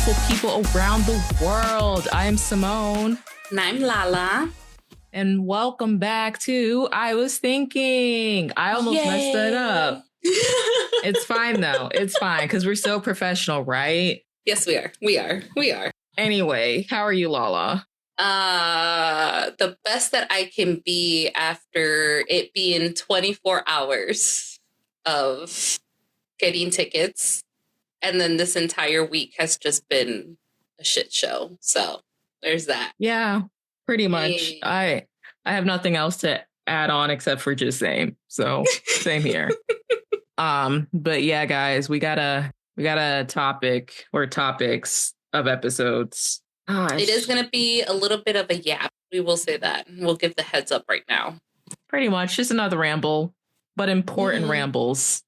beautiful people around the world. I am Simone. And I'm Lala. And welcome back to I Was Thinking. I almost messed it up. It's fine, though. It's fine, because we're so professional, right? Yes, we are. We are. Anyway, how are you, Lala? The best that I can be after it being 24 hours of getting tickets. And then this entire week has just been a shit show. So there's that. Yeah, pretty much. Yeah. I have nothing else to add on except for just same. So same here. But yeah, guys, we got a topic or topics of episodes. Gosh. It is going to be a little bit of a yap. We will say that. We'll give the heads up right now. Pretty much just another ramble, but important rambles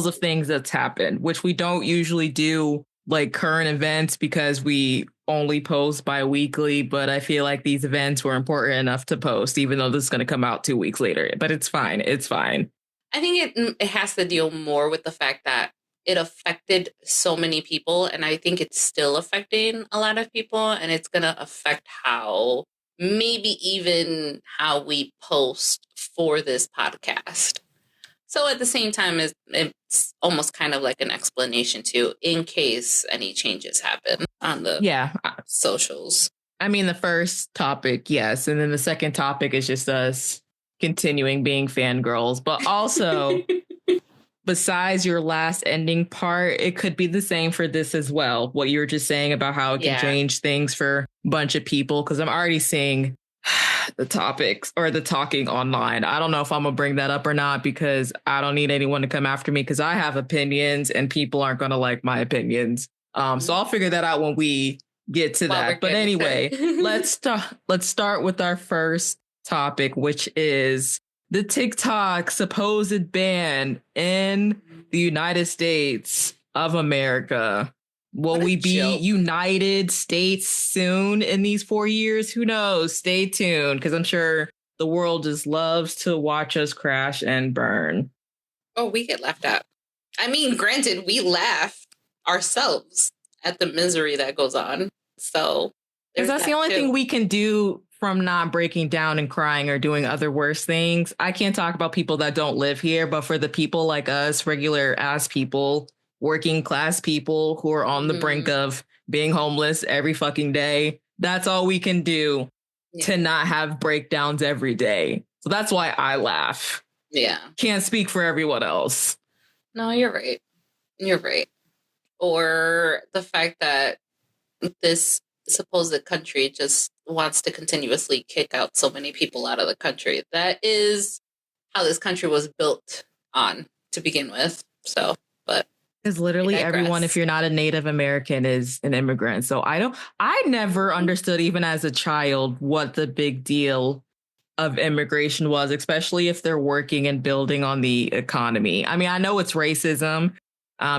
of things that's happened, which we don't usually do like current events because we only post bi-weekly. But I feel like these events were important enough to post, even though this is going to come out 2 weeks later. But it's fine. It's fine. I think it has to deal more with the fact that it affected so many people, and I think it's still affecting a lot of people, and it's going to affect how, maybe even how we post for this podcast. So at the same time, it's almost kind of like an explanation too, in case any changes happen on the socials. I mean, the first topic, yes, and then the second topic is just us continuing being fangirls, but also... Besides your last ending part, it could be the same for this as well. What you were just saying about how it can change things for a bunch of people. Because I'm already seeing the topics or the talking online. I don't know if I'm going to bring that up or not, because I don't need anyone to come after me because I have opinions and people aren't going to like my opinions. So I'll figure that out when we get to that. But anyway, let's start with our first topic, which is the TikTok supposed ban in the United States of America. Will we be United States soon in these 4 years? Who knows? Stay tuned, because I'm sure the world just loves to watch us crash and burn. Oh, we get laughed at. I mean, granted, we laugh ourselves at the misery that goes on. So that's the only thing we can do from not breaking down and crying or doing other worse things. I can't talk about people that don't live here, but for the people like us, regular ass people, working class people who are on the brink of being homeless every fucking day, that's all we can do to not have breakdowns every day. So that's why I laugh. Yeah. Can't speak for everyone else. No, you're right. You're right. Or the fact that this supposed country just wants to continuously kick out so many people out of the country. That is how this country was built on to begin with. So, but because literally everyone, if you're not a Native American, is an immigrant. So I never understood, even as a child, what the big deal of immigration was, especially if they're working and building on the economy. I mean, I know it's racism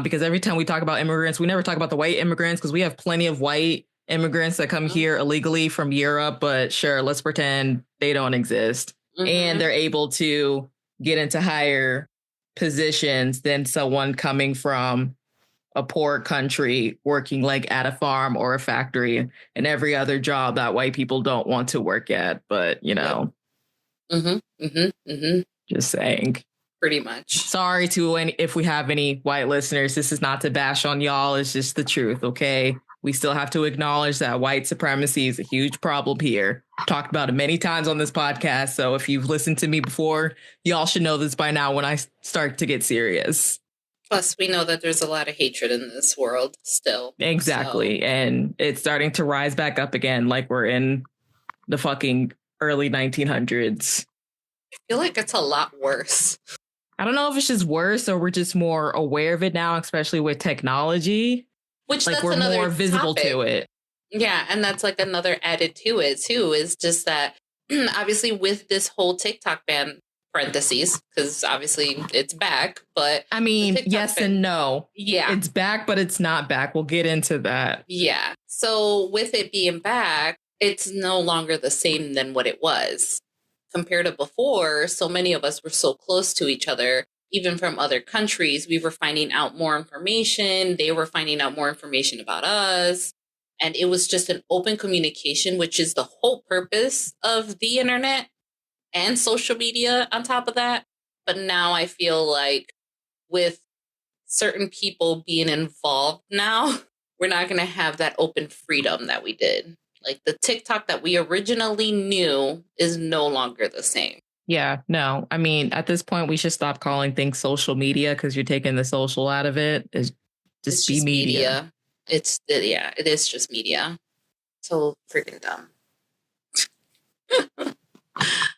because every time we talk about immigrants, we never talk about the white immigrants, because we have plenty of white immigrants that come here illegally from Europe, but sure, let's pretend they don't exist. And they're able to get into higher positions than someone coming from a poor country working like at a farm or a factory and every other job that white people don't want to work at. But, you know, just saying. Pretty much. Sorry to if we have any white listeners. This is not to bash on y'all. It's just the truth. OK, we still have to acknowledge that white supremacy is a huge problem here. I've talked about it many times on this podcast. So if you've listened to me before, y'all should know this by now when I start to get serious. Plus, we know that there's a lot of hatred in this world still. Exactly. So. And it's starting to rise back up again, like we're in the fucking early 1900s. I feel like it's a lot worse. I don't know if it's just worse or we're just more aware of it now, especially with technology. Which like that's we're another more visible topic. To it. Yeah, and that's like another added to it too, is just that obviously with this whole TikTok ban, parentheses, because obviously it's back, but I mean, yes ban, and no. Yeah. It's back, but it's not back. We'll get into that. Yeah. So with it being back, it's no longer the same than what it was. Compared to before, so many of us were so close to each other even from other countries, we were finding out more information. They were finding out more information about us. And it was just an open communication, which is the whole purpose of the internet and social media on top of that. But now I feel like with certain people being involved now, we're not going to have that open freedom that we did. Like the TikTok that we originally knew is no longer the same. Yeah, no. I mean, at this point, we should stop calling things social media because you're taking the social out of it. It's It's be just media. It is just media. So freaking dumb.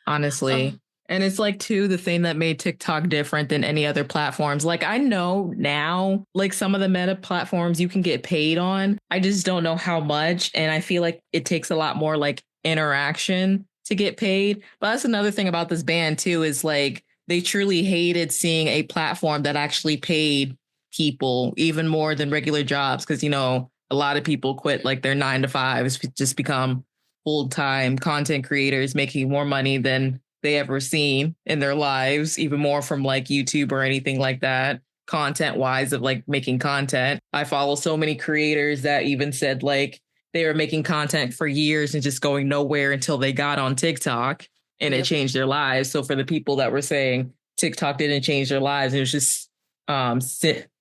Honestly. And it's like, too, the thing that made TikTok different than any other platforms. Like, I know now, like some of the meta platforms you can get paid on. I just don't know how much. And I feel like it takes a lot more like interaction to get paid. But that's another thing about this ban, too, is like they truly hated seeing a platform that actually paid people even more than regular jobs. Because, you know, a lot of people quit like their 9 to 5s, just become full-time content creators making more money than they ever seen in their lives, even more from like YouTube or anything like that, content wise, of like making content. I follow so many creators that even said like they were making content for years and just going nowhere until they got on TikTok and it changed their lives. So for the people that were saying TikTok didn't change their lives, it was just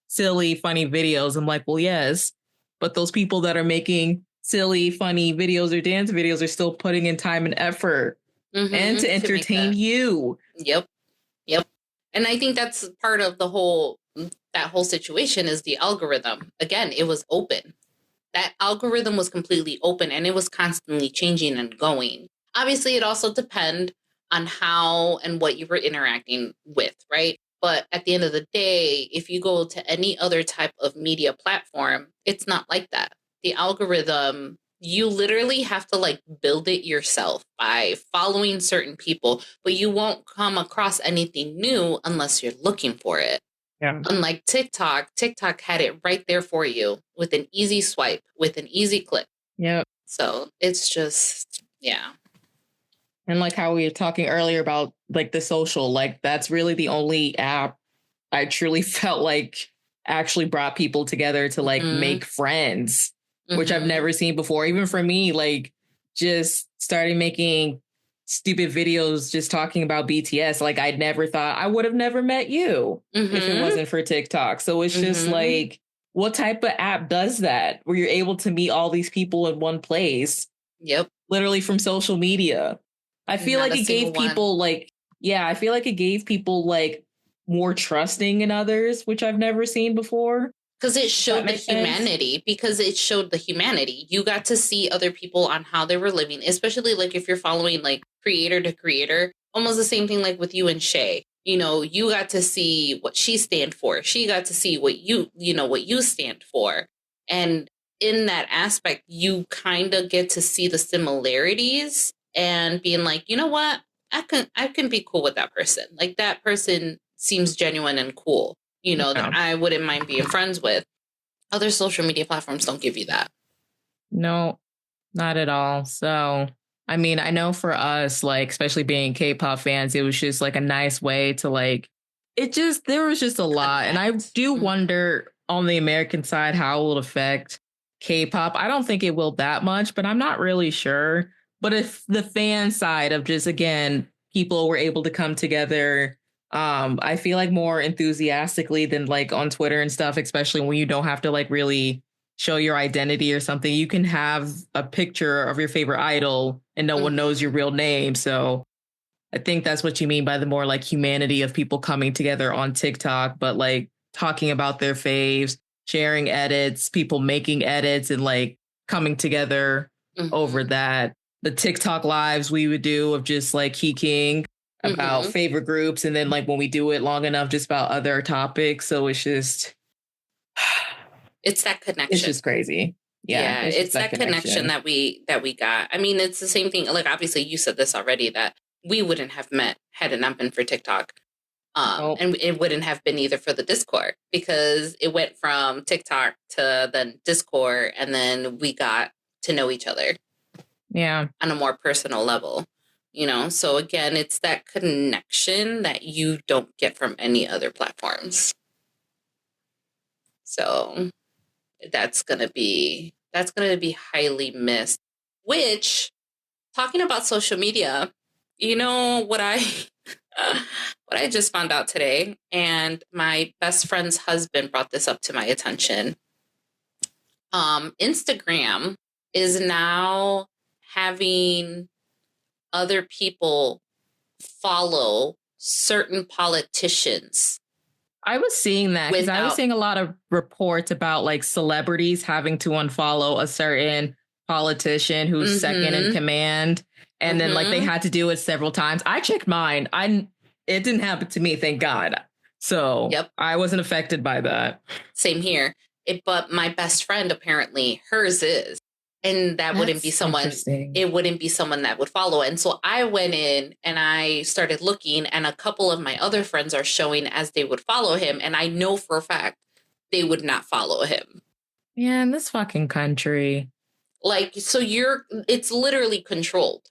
silly, funny videos. I'm like, well, yes, but those people that are making silly, funny videos or dance videos are still putting in time and effort and to entertain you. Yep. And I think that's part of that whole situation is the algorithm. Again, it was open. That algorithm was completely open and it was constantly changing and going. Obviously, it also depends on how and what you were interacting with, right? But at the end of the day, if you go to any other type of media platform, it's not like that. The algorithm, you literally have to like build it yourself by following certain people, but you won't come across anything new unless you're looking for it. Yeah. Unlike TikTok had it right there for you with an easy swipe, with an easy click. Yep. So it's just, yeah. And like how we were talking earlier about like the social, like that's really the only app I truly felt like actually brought people together to like make friends, which I've never seen before. Even for me, like just starting making stupid videos, just talking about BTS. Like I would have never met you if it wasn't for TikTok. So it's just like, what type of app does that where you're able to meet all these people in one place? Yep. Literally from social media. I feel like it gave people I feel like it gave people like more trusting in others, which I've never seen before. Because it showed the humanity. You got to see other people on how they were living, especially like if you're following like creator to creator, almost the same thing like with you and Shay. You know, you got to see what she stand for. She got to see what what you stand for. And in that aspect, you kind of get to see the similarities and being like, you know what? I can be cool with that person. Like that person seems genuine and cool. That I wouldn't mind being friends with. Other social media platforms don't give you that. No, not at all. So, I mean, I know for us, like, especially being K-pop fans, it was just like a nice way to like, there was just a lot. And I do wonder on the American side how it will affect K-pop. I don't think it will that much, but I'm not really sure. But if the fan side of just, again, people were able to come together, I feel like more enthusiastically than like on Twitter and stuff, especially when you don't have to like really show your identity or something. You can have a picture of your favorite idol and no one knows your real name. So I think that's what you mean by the more like humanity of people coming together on TikTok, but like talking about their faves, sharing edits, people making edits and like coming together over that. The TikTok lives we would do of just like geeking about favorite groups. And then like when we do it long enough, just about other topics. So it's just, it's that connection. It's just crazy. Yeah, it's that connection that we got. I mean, it's the same thing. Like, obviously you said this already, that we wouldn't have met had it not been for TikTok. And it wouldn't have been either for the Discord, because it went from TikTok to then Discord, and then we got to know each other. Yeah. On a more personal level. you know? So again, it's that connection that you don't get from any other platforms. So that's going to be highly missed, which, talking about social media, you know what what I just found out today, and my best friend's husband brought this up to my attention. Instagram is now having other people follow certain politicians. I was seeing that because I was seeing a lot of reports about like celebrities having to unfollow a certain politician who's second in command. And then like they had to do it several times. I checked mine. It didn't happen to me, thank God. So I wasn't affected by that. Same here. But my best friend, apparently hers is. And that wouldn't be someone, it wouldn't be someone that would follow. And so I went in and I started looking, and a couple of my other friends are showing as they would follow him. And I know for a fact they would not follow him. Yeah, in this fucking country. Like, so it's literally controlled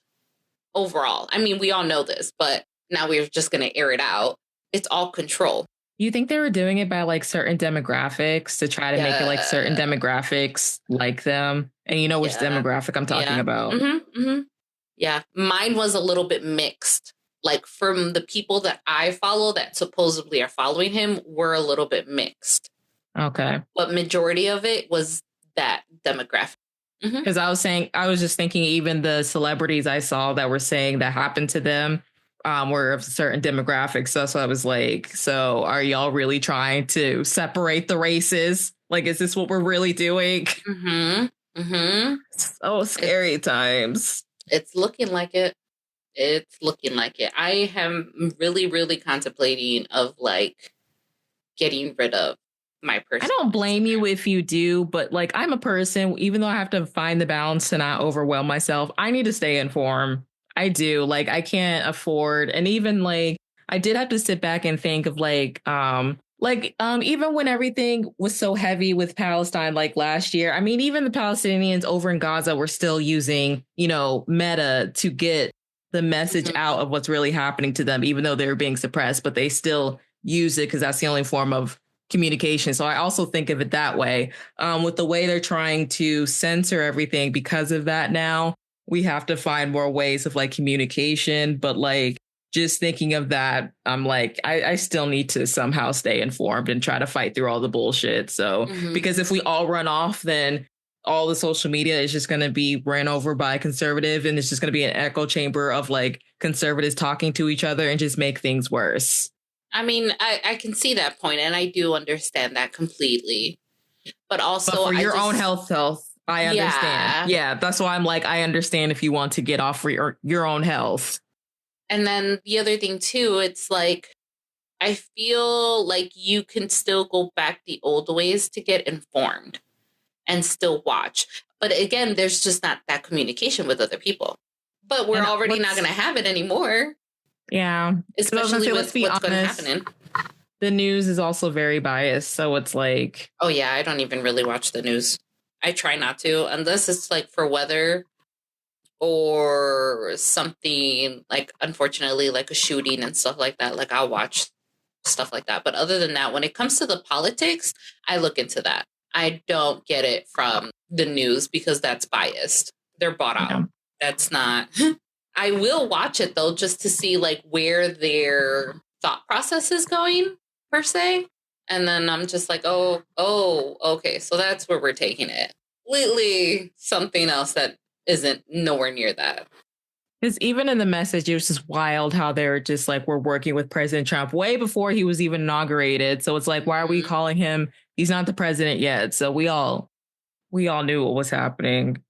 overall. I mean, we all know this, but now we're just going to air it out. It's all control. You think they were doing it by like certain demographics to try to make it like certain demographics like them? And you know which demographic I'm talking about. Yeah, mine was a little bit mixed. Like from the people that I follow that supposedly are following him were a little bit mixed. Okay. But majority of it was that demographic. Because I was just thinking even the celebrities I saw that were saying that happened to them were of certain demographics. So I was like, so are y'all really trying to separate the races? Like, is this what we're really doing? So scary times. It's looking like it. It's looking like it. I am really, really contemplating of like getting rid of my person. I don't blame you if you do, but like I'm a person, even though I have to find the balance to not overwhelm myself, I need to stay informed. I do. Like I can't afford, and even like I did have to sit back and think of even when everything was so heavy with Palestine, like last year, I mean, even the Palestinians over in Gaza were still using, Meta to get the message out of what's really happening to them, even though they were being suppressed, but they still use it because that's the only form of communication. So I also think of it that way. With the way they're trying to censor everything because of that now, we have to find more ways of like communication. But like just thinking of that, I'm like, I still need to somehow stay informed and try to fight through all the bullshit. So because if we all run off, then all the social media is just going to be ran over by conservative, and it's just going to be an echo chamber of like conservatives talking to each other and just make things worse. I mean, I can see that point, and I do understand that completely. But also, for your own health, I understand. Yeah, that's why I'm like, I understand if you want to get off for your own health. And then the other thing, too, it's like, I feel like you can still go back the old ways to get informed and still watch. But again, there's just not that communication with other people. But we're already not going to have it anymore. Yeah. Especially with what's going to happen. The news is also very biased. So it's like... Oh, yeah. I don't even really watch the news. I try not to, unless it's like for weather or something like, unfortunately, like a shooting and stuff like that. Like I'll watch stuff like that. But other than that, when it comes to the politics, I look into that. I don't get it from the news because that's biased. They're bought out. Yeah. That's not... I will watch it, though, just to see, like, where their thought process is going, per se. And then I'm just like, oh, okay, so that's where we're taking it. Completely something else that isn't nowhere near that. Because even in the message, it was just wild how they're just like, we're working with President Trump way before he was even inaugurated. So it's like, why are we calling him? He's not the president yet. So we all knew what was happening.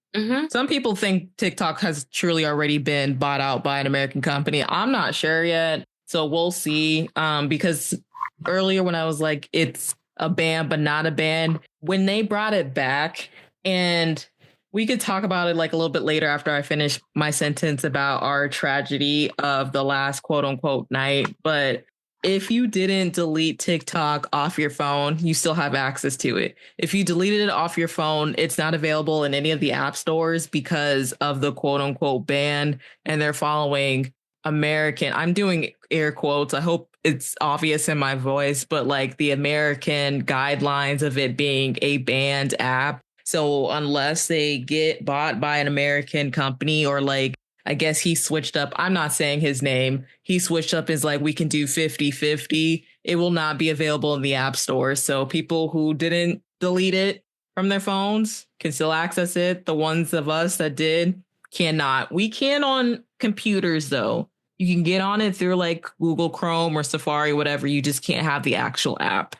Some people think TikTok has truly already been bought out by an American company. I'm not sure yet. So we'll see. Because earlier when I was like, it's a ban, but not a ban, when they brought it back, and we could talk about it like a little bit later after I finish my sentence about our tragedy of the last quote unquote night. But if you didn't delete TikTok off your phone, you still have access to it. If you deleted it off your phone, it's not available in any of the app stores because of the quote unquote ban. And they're following American, I'm doing air quotes. I hope it's obvious in my voice, but like the American guidelines of it being a banned app. So unless they get bought by an American company or like, I guess he switched up. I'm not saying his name. He switched up is like, we can do 50-50. It will not be available in the app store. So people who didn't delete it from their phones can still access it. The ones of us that did cannot. We can on computers, though. You can get on it through like Google Chrome or Safari, whatever. You just can't have the actual app.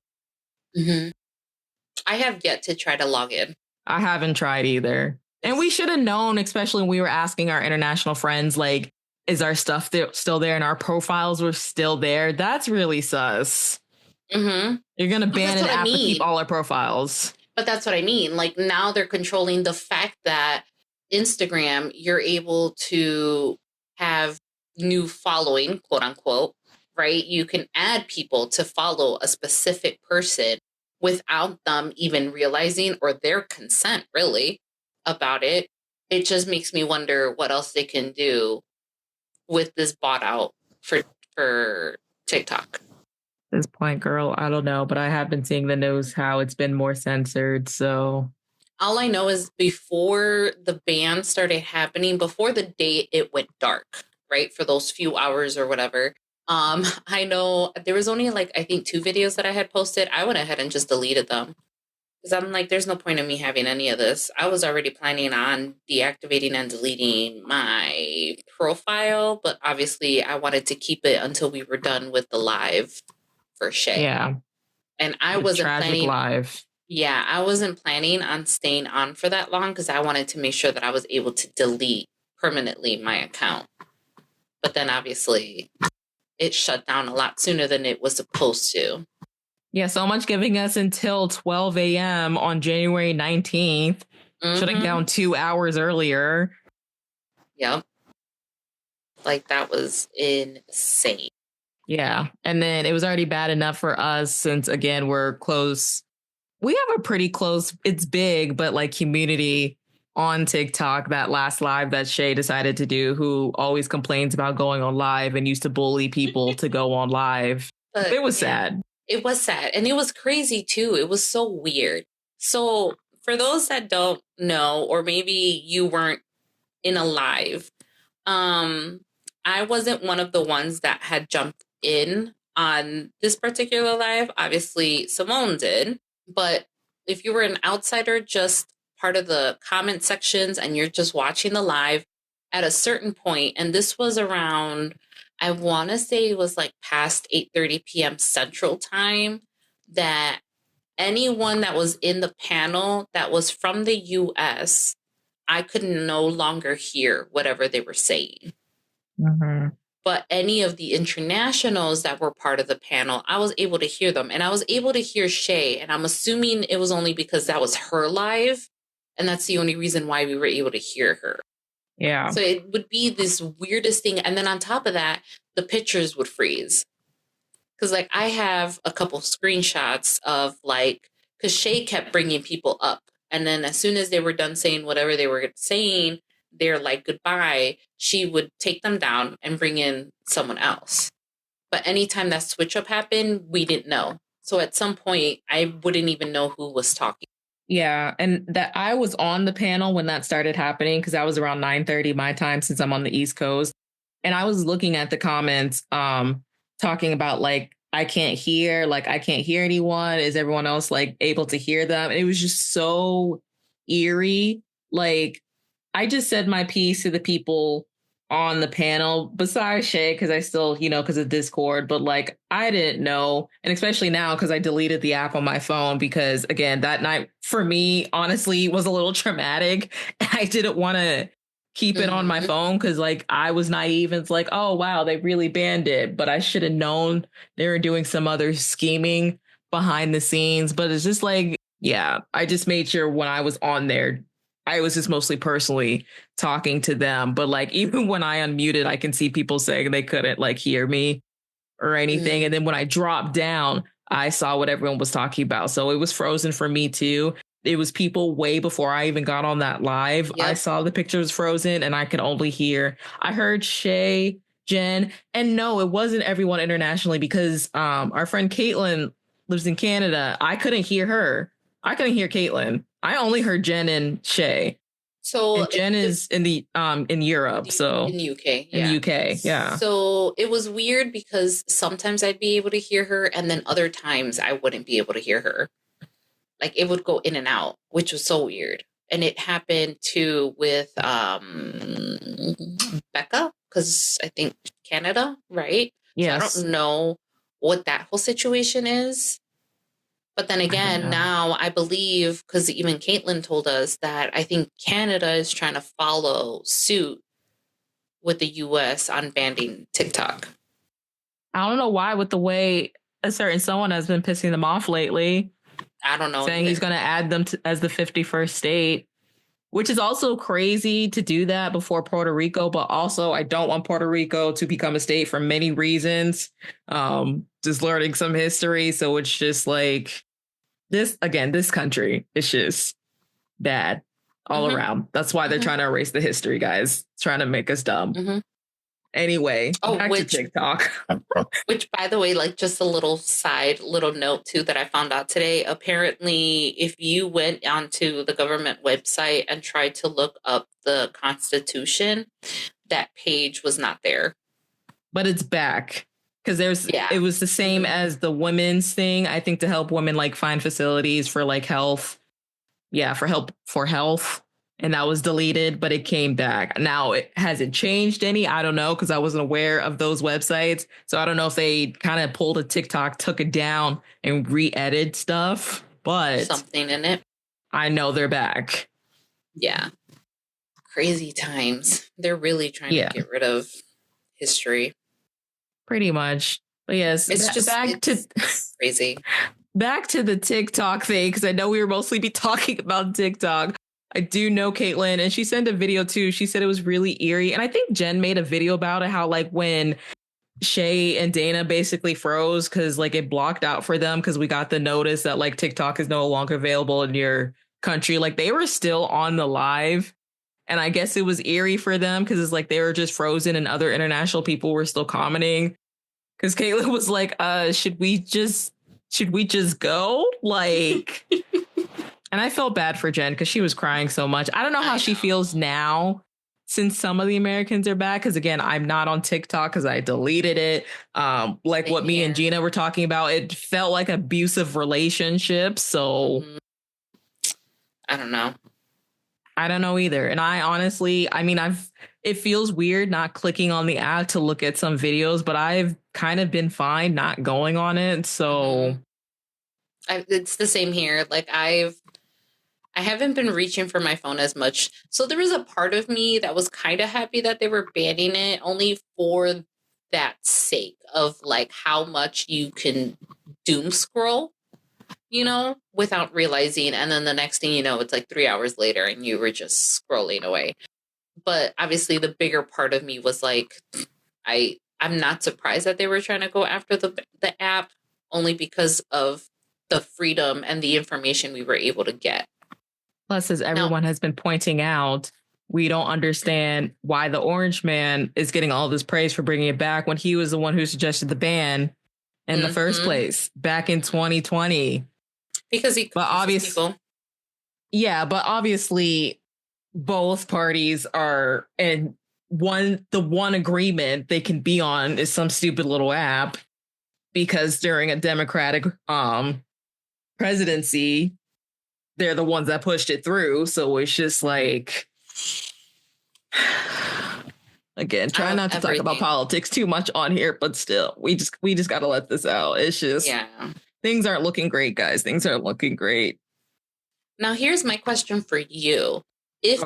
Mm-hmm. I have yet to try to log in. I haven't tried either. And we should have known, especially when we were asking our international friends, like, is our stuff still there and our profiles were still there? That's really sus. Mm-hmm. You're going to ban an app to keep all our profiles. But that's what I mean. Like now they're controlling the fact that Instagram, you're able to have new following, quote unquote, right? You can add people to follow a specific person without them even realizing or their consent, really, about it. It just makes me wonder what else they can do with this bot out for TikTok. At this point, girl, I don't know, but I have been seeing the news how it's been more censored. So all I know is before the ban started happening, before the day it went dark, right? For those few hours or whatever. I know there was only like, I think 2 videos that I had posted. I went ahead and just deleted them. Because I'm like, there's no point in me having any of this. I was already planning on deactivating and deleting my profile, but obviously I wanted to keep it until we were done with the live for Shay. Yeah. And I wasn't planning live. Yeah, I wasn't planning on staying on for that long because I wanted to make sure that I was able to delete permanently my account. But then obviously it shut down a lot sooner than it was supposed to. Yeah, so much giving us until 12 a.m. on January 19th, shutting down 2 hours earlier. Yep. Like, that was insane. Yeah, and then it was already bad enough for us since, again, we're close. We have a pretty close, it's big, but like community on TikTok, that last live that Shay decided to do, who always complains about going on live and used to bully people to go on live. But it was sad. It was sad. And it was crazy, too. It was so weird. So for those that don't know, or maybe you weren't in a live, I wasn't one of the ones that had jumped in on this particular live. Obviously, Simone did. But if you were an outsider, just part of the comment sections, and you're just watching the live at a certain point, and this was around, I want to say it was like past 8:30 p.m. Central Time, that anyone that was in the panel that was from the U.S., I could no longer hear whatever they were saying. Mm-hmm. But any of the internationals that were part of the panel, I was able to hear them. And I was able to hear Shay. And I'm assuming it was only because that was her live. And that's the only reason why we were able to hear her. Yeah. So it would be this weirdest thing. And then on top of that, the pictures would freeze. Because like I have a couple screenshots of like, because Shay kept bringing people up. And then as soon as they were done saying whatever they were saying, they're like goodbye, she would take them down and bring in someone else. But anytime that switch up happened, we didn't know. So at some point, I wouldn't even know who was talking. Yeah, and that I was on the panel when that started happening because that was around 9:30 my time since I'm on the East Coast. And I was looking at the comments talking about like, I can't hear anyone. Is everyone else like able to hear them? And it was just so eerie. Like, I just said my piece to the people on the panel, besides Shay, because I still, because of Discord, but like, I didn't know. And especially now, because I deleted the app on my phone, because again, that night for me, honestly, was a little traumatic. I didn't want to keep it on my phone because like I was naive and it's like, oh, wow, they really banned it. But I should have known they were doing some other scheming behind the scenes. But it's just like, yeah, I just made sure when I was on there, I was just mostly personally talking to them. But like, even when I unmuted, I can see people saying they couldn't like hear me or anything. And then when I dropped down, I saw what everyone was talking about. So it was frozen for me too. It was people way before I even got on that live. Yep. I saw the picture was frozen and I could only hear. I heard Shay, Jen, and no, it wasn't everyone internationally because our friend Caitlin lives in Canada. I couldn't hear her. I couldn't hear Caitlin. I only heard Jen and Shay. So and Jen is in the in Europe, so in the UK, in the UK, yeah. So it was weird because sometimes I'd be able to hear her, and then other times I wouldn't be able to hear her. Like it would go in and out, which was so weird. And it happened too with Becca, because I think Canada, right? Yes. So I don't know what that whole situation is. But then again, now I believe, because even Caitlin told us that I think Canada is trying to follow suit with the US on banning TikTok. I don't know why, with the way a certain someone has been pissing them off lately. I don't know. Saying he's going to add them as the 51st state, which is also crazy to do that before Puerto Rico. But also, I don't want Puerto Rico to become a state for many reasons. Just learning some history. So it's just like this country is just bad all around. That's why they're trying to erase the history, guys. It's trying to make us dumb. Anyway, back to TikTok. Which, by the way, like just a little note too that I found out today. Apparently, if you went onto the government website and tried to look up the Constitution, that page was not there. But it's back. Because it was the same as the women's thing, I think, to help women like find facilities for like health. Yeah, for health. And that was deleted, but it came back. Now, has it changed any? I don't know, because I wasn't aware of those websites. So I don't know if they kind of pulled a TikTok, took it down and re-edited stuff. But something in it. I know they're back. Yeah. Crazy times. They're really trying to get rid of history. Pretty much. But yes, it's crazy. Back to the TikTok thing, because I know we were mostly talking about TikTok. I do know Caitlin, and she sent a video too. She said it was really eerie. And I think Jen made a video about it, how like when Shay and Dana basically froze because like it blocked out for them because we got the notice that like TikTok is no longer available in your country. Like they were still on the live. And I guess it was eerie for them because it's like they were just frozen and other international people were still commenting. Because Caitlin was like, should we just go? Like, and I felt bad for Jen because she was crying so much. I don't know how she feels now since some of the Americans are back. Because again, I'm not on TikTok because I deleted it. Like what me and Gina were talking about, it felt like abusive relationships. So I don't know. I don't know either. And I honestly, I mean, it feels weird not clicking on the app to look at some videos, but I've kind of been fine not going on it. So it's the same here. Like I haven't been reaching for my phone as much. So there was a part of me that was kind of happy that they were banning it only for that sake of like how much you can doom scroll, you know, without realizing. And then the next thing you know, it's like 3 hours later and you were just scrolling away. But obviously the bigger part of me was like, I'm not surprised that they were trying to go after the app only because of the freedom and the information we were able to get. Plus, as everyone has been pointing out, we don't understand why the Orange Man is getting all this praise for bringing it back when he was the one who suggested the ban in the first place back in 2020. Because people. Yeah, but obviously both parties are, and the one agreement they can be on is some stupid little app, because during a Democratic presidency, they're the ones that pushed it through. So it's just like, again, try not to talk about politics too much on here, but still, we just got to let this out. It's just, things aren't looking great, guys. Things aren't looking great. Now, here's my question for you. If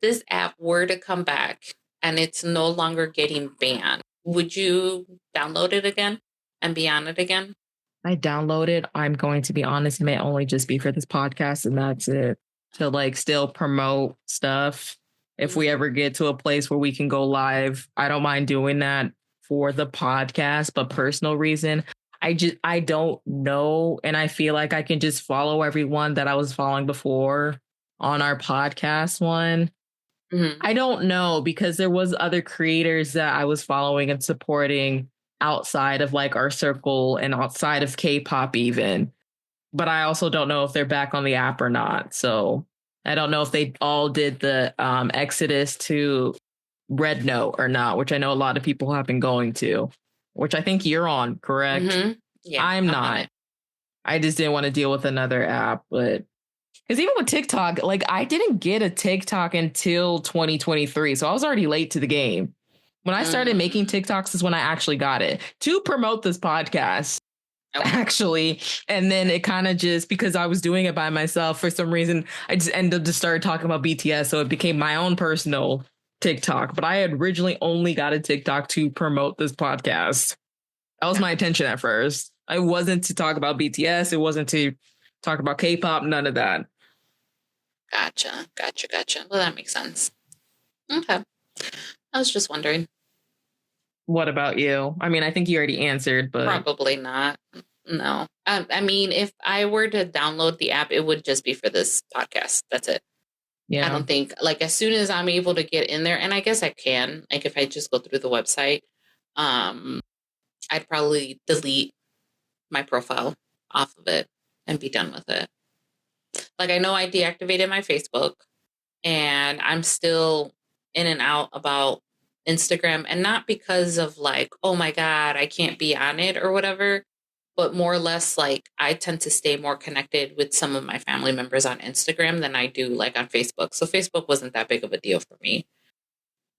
this app were to come back and it's no longer getting banned, would you download it again and be on it again? I download it. I'm going to be honest, it may only just be for this podcast and that's it. To like still promote stuff. If we ever get to a place where we can go live, I don't mind doing that for the podcast, but personal reason. I don't know. And I feel like I can just follow everyone that I was following before on our podcast one. Mm-hmm. I don't know, because there was other creators that I was following and supporting outside of like our circle and outside of K-pop even. But I also don't know if they're back on the app or not. So I don't know if they all did the exodus to Red Note or not, which I know a lot of people have been going to, which I think you're on, correct? Mm-hmm. Yeah, I'm not. I just didn't want to deal with another app, but because even with TikTok, like I didn't get a TikTok until 2023. So I was already late to the game. When I started making TikToks is when I actually got it to promote this podcast. Okay. Actually. And then it kind of just, because I was doing it by myself for some reason, I just ended up just started talking about BTS. So it became my own personal TikTok. But I had originally only got a TikTok to promote this podcast. That was my intention at first. It wasn't to talk about BTS. It wasn't to talk about K-pop. None of that. Gotcha. Well, that makes sense. Okay. I was just wondering. What about you? I mean, I think you already answered, but probably not. No. I mean, if I were to download the app, it would just be for this podcast. That's it. Yeah. I don't think, like, as soon as I'm able to get in there, and I guess I can, like, if I just go through the website, I'd probably delete my profile off of it and be done with it. Like, I know I deactivated my Facebook, and I'm still in and out about Instagram, and not because of like, oh my God, I can't be on it or whatever, but more or less like I tend to stay more connected with some of my family members on Instagram than I do like on Facebook. So Facebook wasn't that big of a deal for me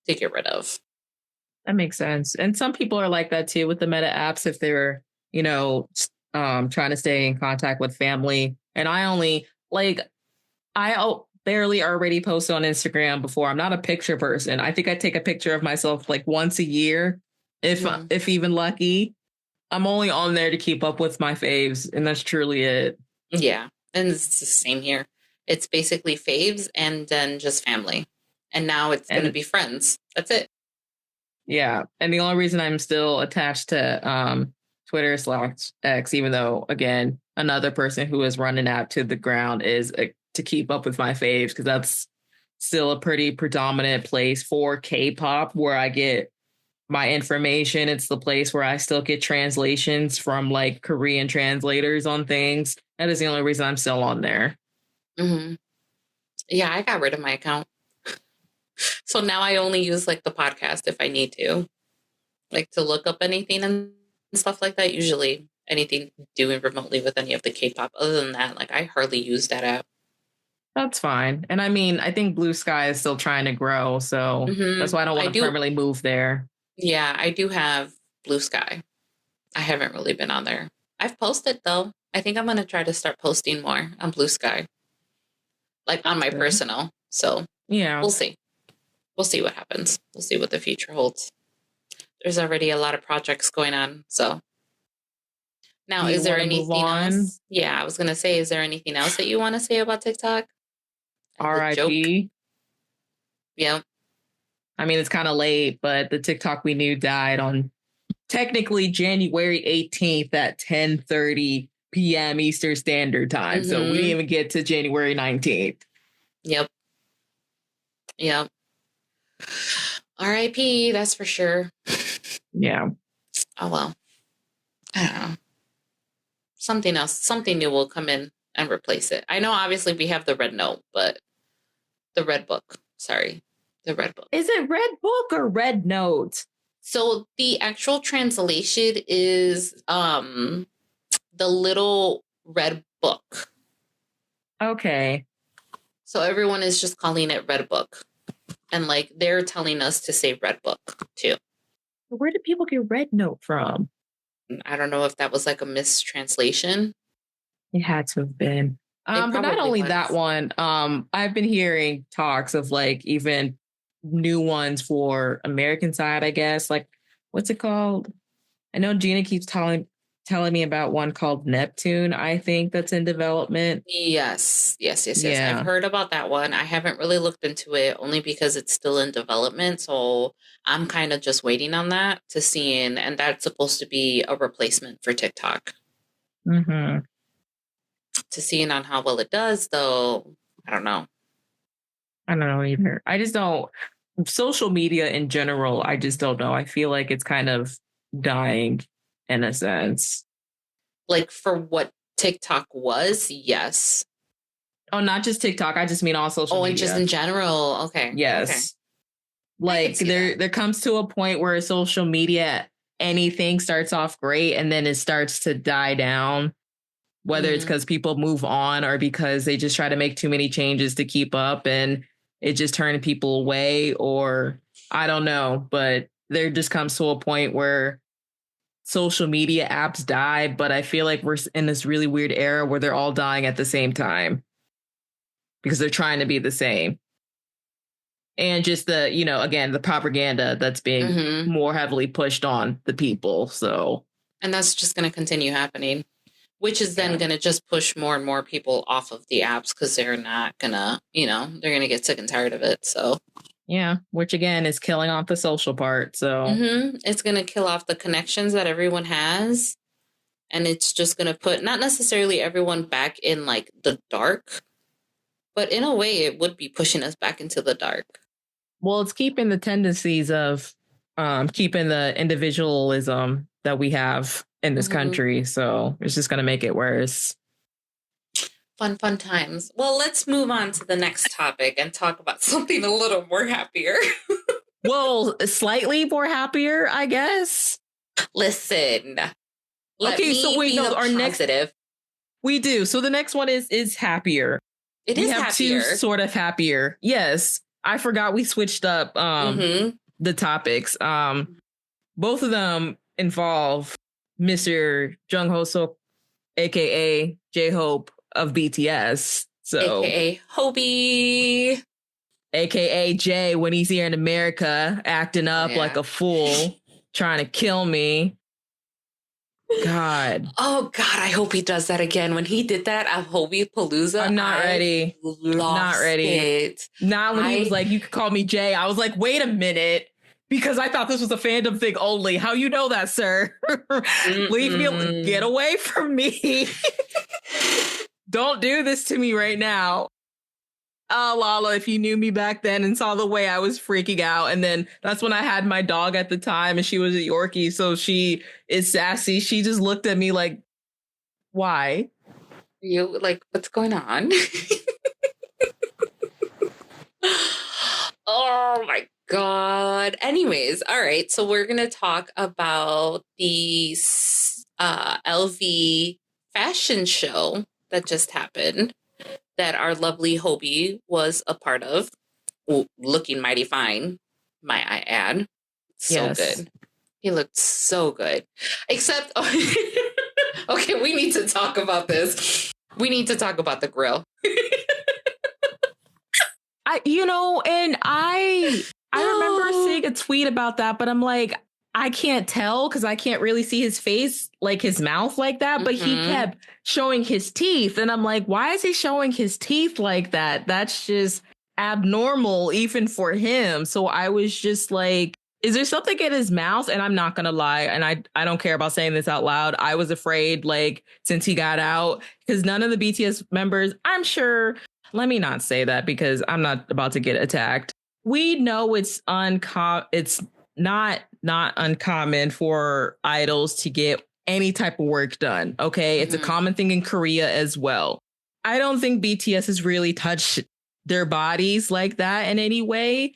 to get rid of. That makes sense. And some people are like that too with the Meta apps if they're, you know, trying to stay in contact with family. And I only barely already post on Instagram before. I'm not a picture person. I think I take a picture of myself like once a year, if even lucky. I'm only on there to keep up with my faves, and that's truly it. Yeah, and it's the same here. It's basically faves and then just family. And now it's going to be friends. That's it. Yeah, and the only reason I'm still attached to Twitter/X, even though, again, another person who has run an app to the ground, is to keep up with my faves, because that's still a pretty predominant place for K-pop where I get my information. It's the place where I still get translations from like Korean translators on things. That is the only reason I'm still on there. Mm-hmm. Yeah, I got rid of my account. So now I only use like the podcast if I need to, like to look up anything and stuff like that. Usually anything doing remotely with any of the K-pop. Other than that, like I hardly use that app. That's fine. And I mean, I think Blue Sky is still trying to grow. So that's why I don't want to permanently move there. Yeah, I do have Blue Sky. I haven't really been on there. I've posted though. I think I'm going to try to start posting more on Blue Sky, like on my personal. So yeah, we'll see. We'll see what happens. We'll see what the future holds. There's already a lot of projects going on. So now, is there anything else? Yeah, I was going to say, is there anything else that you want to say about TikTok? R.I.P. Yeah. I mean, it's kind of late, but the TikTok we knew died on technically January 18th at 10:30 p.m. Eastern Standard Time. So we didn't even get to January 19th. Yep. R.I.P. That's for sure. Yeah. Oh, well. I don't know. Something else, something new will come in and replace it. I know obviously we have the Red Note, but the Red Book. Sorry. The Red Book. Is it Red Book or Red Note? So the actual translation is the little red book. Okay. So everyone is just calling it Red Book. And like they're telling us to say Red Book too. Where did people get Red Note from? I don't know if that was like a mistranslation. It had to have been. But not only that one, I've been hearing talks of like even new ones for American side, I guess. Like, what's it called? I know Gina keeps telling me about one called Neptune, I think, that's in development. Yes. I've Yeah. heard about that one. I haven't really looked into it only because it's still in development. So I'm kind of just waiting on that to see. And that's supposed to be a replacement for TikTok. Mm-hmm. To seeing on how well it does, though, I don't know. I don't know either. I just don't. Social media in general, I just don't know. I feel like it's kind of dying in a sense. Like for what TikTok was, yes. Oh, not just TikTok. I just mean all social media. Oh, and just in general. Okay. Yes. Okay. Like there comes to a point where social media, anything starts off great and then it starts to die down, whether it's because people move on or because they just try to make too many changes to keep up and it just turns people away, or I don't know, but there just comes to a point where social media apps die. But I feel like we're in this really weird era where they're all dying at the same time because they're trying to be the same. And just the, again, the propaganda that's being more heavily pushed on the people. So, and that's just going to continue happening, which is then going to just push more and more people off of the apps because they're not going to, they're going to get sick and tired of it. So, yeah, which again is killing off the social part. So, it's going to kill off the connections that everyone has. And it's just going to put not necessarily everyone back in like the dark, but in a way it would be pushing us back into the dark. Well, it's keeping the tendencies of keeping the individualism that we have in this country. So it's just going to make it worse. Fun times. Well, let's move on to the next topic and talk about something a little more happier. Well, slightly more happier, I guess. Listen. Okay, so wait, no, our positive. We do. So the next one is happier. We have happier. Two sort of happier. Yes. I forgot we switched up the topics. Both of them involve Mr. Jung Ho Suk, aka J-Hope of BTS. So aka Hobi. AKA Jay when he's here in America acting up like a fool, trying to kill me. God. Oh, God, I hope he does that again. When he did that at Hobi Palooza, I'm not ready. Not ready. It. Not when he was like, you could call me Jay. I was like, wait a minute. Because I thought this was a fandom thing only. How you know that, sir? Leave me, get away from me. Don't do this to me right now. Oh, Lala, if you knew me back then and saw the way I was freaking out. And then that's when I had my dog at the time and she was a Yorkie. So she is sassy. She just looked at me like, why? You like, what's going on? Oh my God. Anyways, all right. So we're going to talk about the LV fashion show that just happened that our lovely Hobi was a part of. Looking mighty fine, might I add. So good. He looked so good. Except, okay, we need to talk about this. We need to talk about the grill. I remember seeing a tweet about that, but I'm like, I can't tell because I can't really see his face, like his mouth like that. But he kept showing his teeth. And I'm like, why is he showing his teeth like that? That's just abnormal, even for him. So I was just like, is there something in his mouth? And I'm not going to lie. And I don't care about saying this out loud. I was afraid, like, since he got out, because none of the BTS members, I'm sure, let me not say that because I'm not about to get attacked. We know it's not uncommon for idols to get any type of work done. Okay. It's a common thing in Korea as well. I don't think BTS has really touched their bodies like that in any way.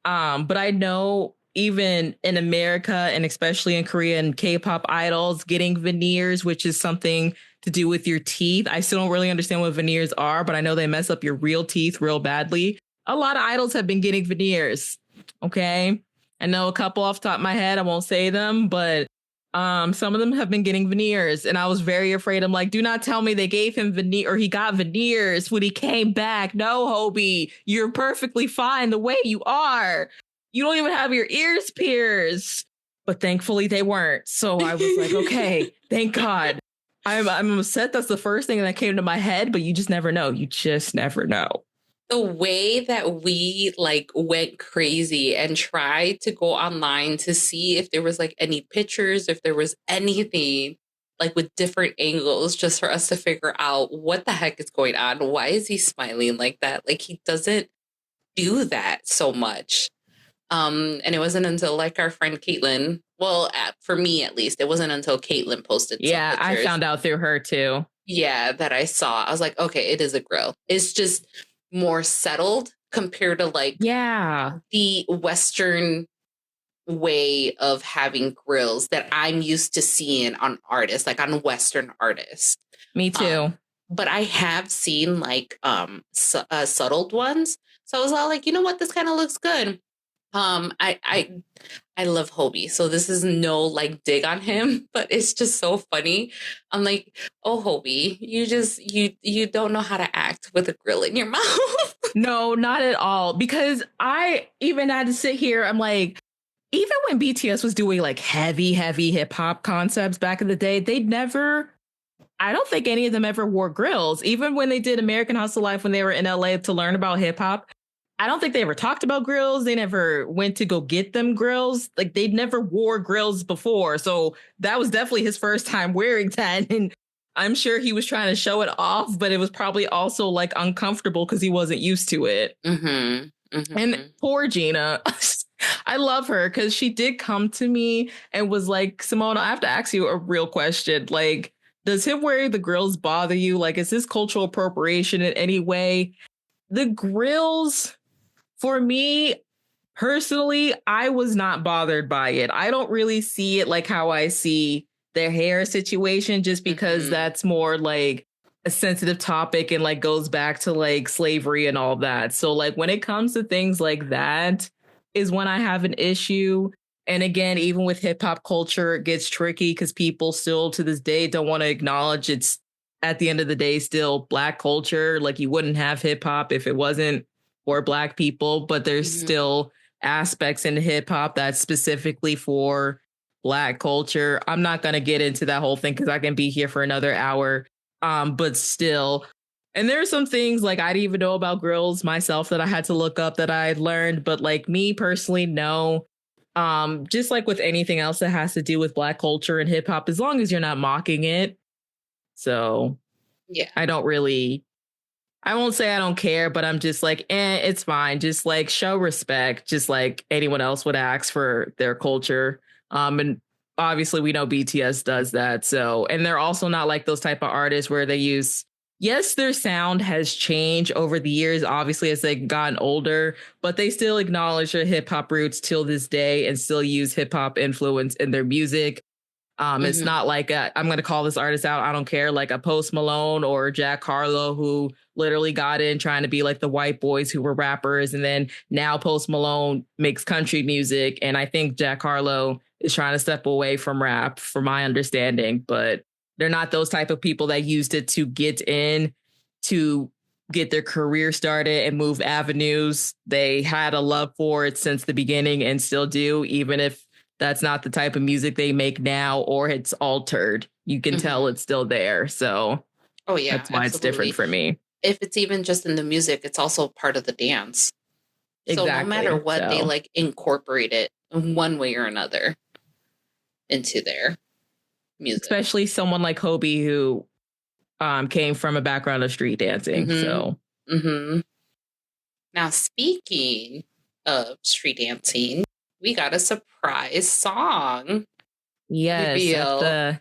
But I know even in America and especially in Korea and K-pop idols getting veneers, which is something to do with your teeth. I still don't really understand what veneers are, but I know they mess up your real teeth real badly. A lot of idols have been getting veneers. Okay. I know a couple off the top of my head. I won't say them, but some of them have been getting veneers. And I was very afraid. I'm like, do not tell me they gave him veneer or he got veneers when he came back. No, Hobi, you're perfectly fine the way you are. You don't even have your ears pierced. but thankfully they weren't. So I was like, okay, thank God. I'm upset. That's the first thing that came to my head, but you just never know. You just never know. The way that we like went crazy and tried to go online to see if there was like any pictures, if there was anything like with different angles, just for us to figure out what the heck is going on. Why is he smiling like that? Like, he doesn't do that so much. And it wasn't until like our friend Caitlin, well, for me at least, it wasn't until Caitlin posted Yeah, some pictures, I found out through her too. yeah, that I saw. I was like, okay, it is a grill. It's just more settled compared to like the Western way of having grills that I'm used to seeing on artists, like on Western artists. Me too. But I have seen like subtled ones. So I was all like, you know what, this kind of looks good. I love Hobi, so this is no like dig on him, but it's just so funny. I'm like, oh Hobi, you don't know how to act with a grill in your mouth. No, not at all. Because I even had to sit here. I'm like, even when BTS was doing like heavy hip hop concepts back in the day, I don't think any of them ever wore grills. Even when they did American Hustle Life when they were in LA to learn about hip hop, I don't think they ever talked about grills. They never went to go get them grills. Like, they'd never wore grills before. So that was definitely his first time wearing that. And I'm sure he was trying to show it off, but it was probably also like uncomfortable because he wasn't used to it. Mm-hmm. Mm-hmm. And poor Gina. I love her because she did come to me and was like, Simona, I have to ask you a real question. Like, does him wearing the grills bother you? Like, is this cultural appropriation in any way? The grills, for me, personally, I was not bothered by it. I don't really see it like how I see their hair situation, just because that's more like a sensitive topic and like goes back to like slavery and all that. So like when it comes to things like that is when I have an issue. And again, even with hip hop culture, it gets tricky because people still to this day don't want to acknowledge it's at the end of the day still Black culture. Like, you wouldn't have hip hop if it wasn't for Black people, but there's still aspects in hip hop that's specifically for Black culture. I'm not going to get into that whole thing because I can be here for another hour. But still, and there are some things like I didn't even know about grills myself that I had to look up that I had learned. But like me personally, no. Just like with anything else that has to do with Black culture and hip hop, as long as you're not mocking it. So yeah, I won't say I don't care, but I'm just like, it's fine. Just like show respect, just like anyone else would ask for their culture. And obviously we know BTS does that. So, and they're also not like those type of artists where they use, yes, their sound has changed over the years, obviously, as they've gotten older, but they still acknowledge their hip hop roots till this day and still use hip hop influence in their music. It's not like I'm going to call this artist out, I don't care, like a Post Malone or Jack Harlow, who literally got in trying to be like the white boys who were rappers. And then now Post Malone makes country music. And I think Jack Harlow is trying to step away from rap, from my understanding. But they're not those type of people that used it to get in, to get their career started and move avenues. They had a love for it since the beginning and still do, even if that's not the type of music they make now or it's altered. You can tell it's still there. So oh yeah, that's why it's different for me. If it's even just in the music, it's also part of the dance. So no matter what, they like incorporate it in one way or another into their music. Especially someone like Hobi, who came from a background of street dancing. So now, speaking of street dancing, we got a surprise song. Yes.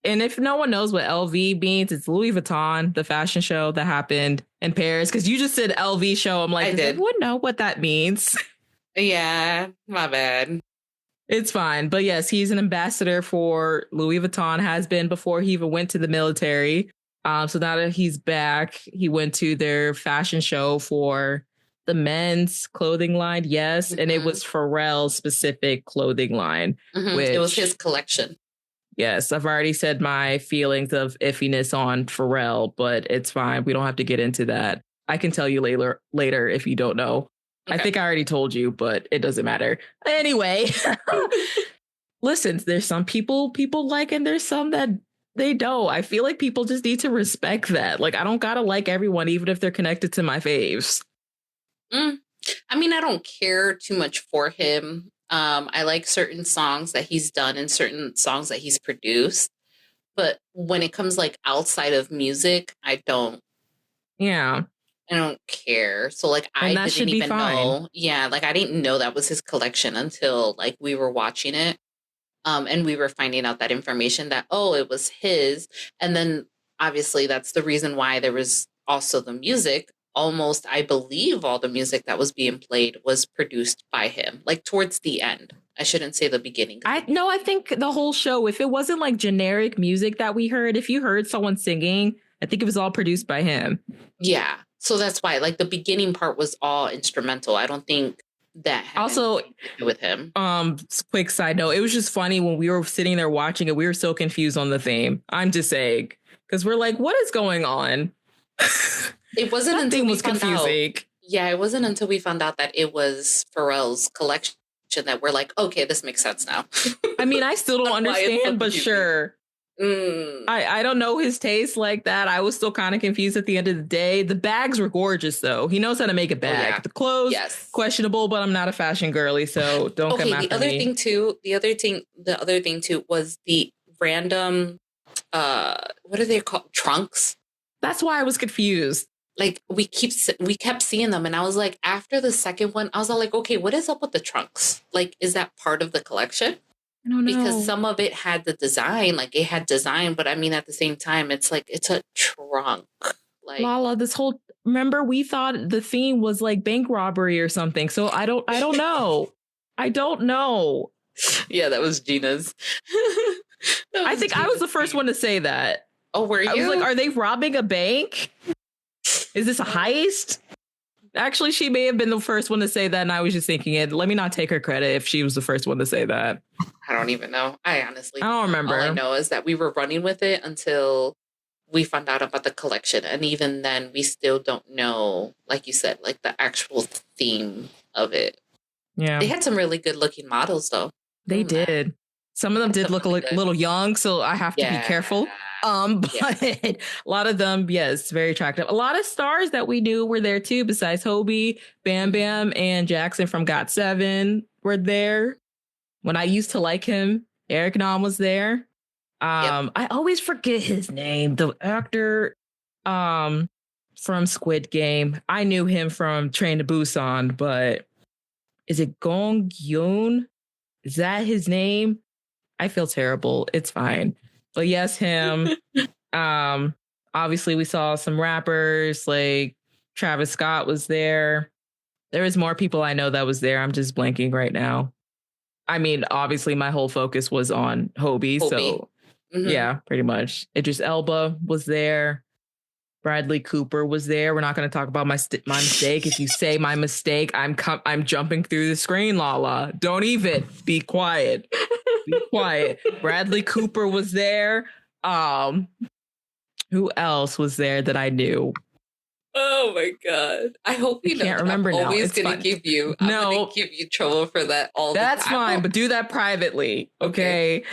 And if no one knows what LV means, it's Louis Vuitton, the fashion show that happened in Paris. Because you just said LV show. I'm like, does everyone know what that means? Yeah, my bad. It's fine. But yes, he's an ambassador for Louis Vuitton, has been before he even went to the military. So now that he's back, he went to their fashion show for the men's clothing line. Yes. And it was Pharrell's specific clothing line. It was his collection. Yes, I've already said my feelings of iffiness on Pharrell, but it's fine. We don't have to get into that. I can tell you later if you don't know. Okay. I think I already told you, but it doesn't matter. Anyway, listen, there's some people like, and there's some that they don't. I feel like people just need to respect that. Like, I don't gotta like everyone, even if they're connected to my faves. I mean, I don't care too much for him. I like certain songs that he's done and certain songs that he's produced. But when it comes like outside of music, I don't care. So like I didn't even know. Yeah, like I didn't know that was his collection until like we were watching it. And we were finding out that information that, oh, it was his. And then obviously that's the reason why there was also the music. Almost, I believe all the music that was being played was produced by him, like towards the end. I shouldn't say the beginning. I think the whole show, if it wasn't like generic music that we heard, if you heard someone singing, I think it was all produced by him. Yeah. So that's why like the beginning part was all instrumental. I don't think that had also anything to do with him. Quick side note, it was just funny when we were sitting there watching it, we were so confused on the theme. I'm just saying, because we're like, what is going on? It wasn't until we found confusing. out. Yeah, it wasn't until we found out that it was Pharrell's collection that we're like, okay, this makes sense now. I mean, I still don't understand, but sure. I don't know his taste like that. I was still kind of confused at the end of the day. The bags were gorgeous, though. He knows how to make a bag. Oh, yeah. The clothes, questionable, but I'm not a fashion girly, so don't come after me. The other thing too was the random, what are they called? Trunks. That's why I was confused. Like we kept seeing them, and I was like, after the second one, I was all like, okay, what is up with the trunks? Like, is that part of the collection? I don't know. Because some of it had the design, like it had design, but I mean, at the same time, it's like it's a trunk. Like Lala, remember we thought the theme was like bank robbery or something. So I don't know. I don't know. Yeah, that was Gina's. I think I was the first one to say that. Oh, were you? I was like, are they robbing a bank? Is this a heist? Actually, she may have been the first one to say that, and I was just thinking it. Let me not take her credit if she was the first one to say that. I don't even know. I don't remember. All I know is that we were running with it until we found out about the collection. And even then, we still don't know, like you said, like the actual theme of it. Yeah. They had some really good looking models, though. They did. Some of them did look a little young, so I have to be careful. But a lot of them, yes, very attractive. A lot of stars that we knew were there too, besides Hobi, Bam Bam, and Jackson from Got7 were there. When I used to like him, Eric Nam was there. I always forget his name. The actor from Squid Game. I knew him from Train to Busan, but is it Gong Yoon? Is that his name? I feel terrible. It's fine. But yes, him. Obviously, we saw some rappers like Travis Scott was there. There was more people I know that was there. I'm just blanking right now. I mean, obviously, my whole focus was on Hobi. So, yeah, pretty much. Idris Elba was there. Bradley Cooper was there. We're not going to talk about my mistake. If you say my mistake, I'm jumping through the screen, Lala. Don't even. Be quiet. Be quiet. Bradley Cooper was there. Who else was there that I knew? Oh my god! I hope you know. Can't remember I'm now. always going to give you. I'm going to give you trouble for that all the time. That's fine, but do that privately. Okay.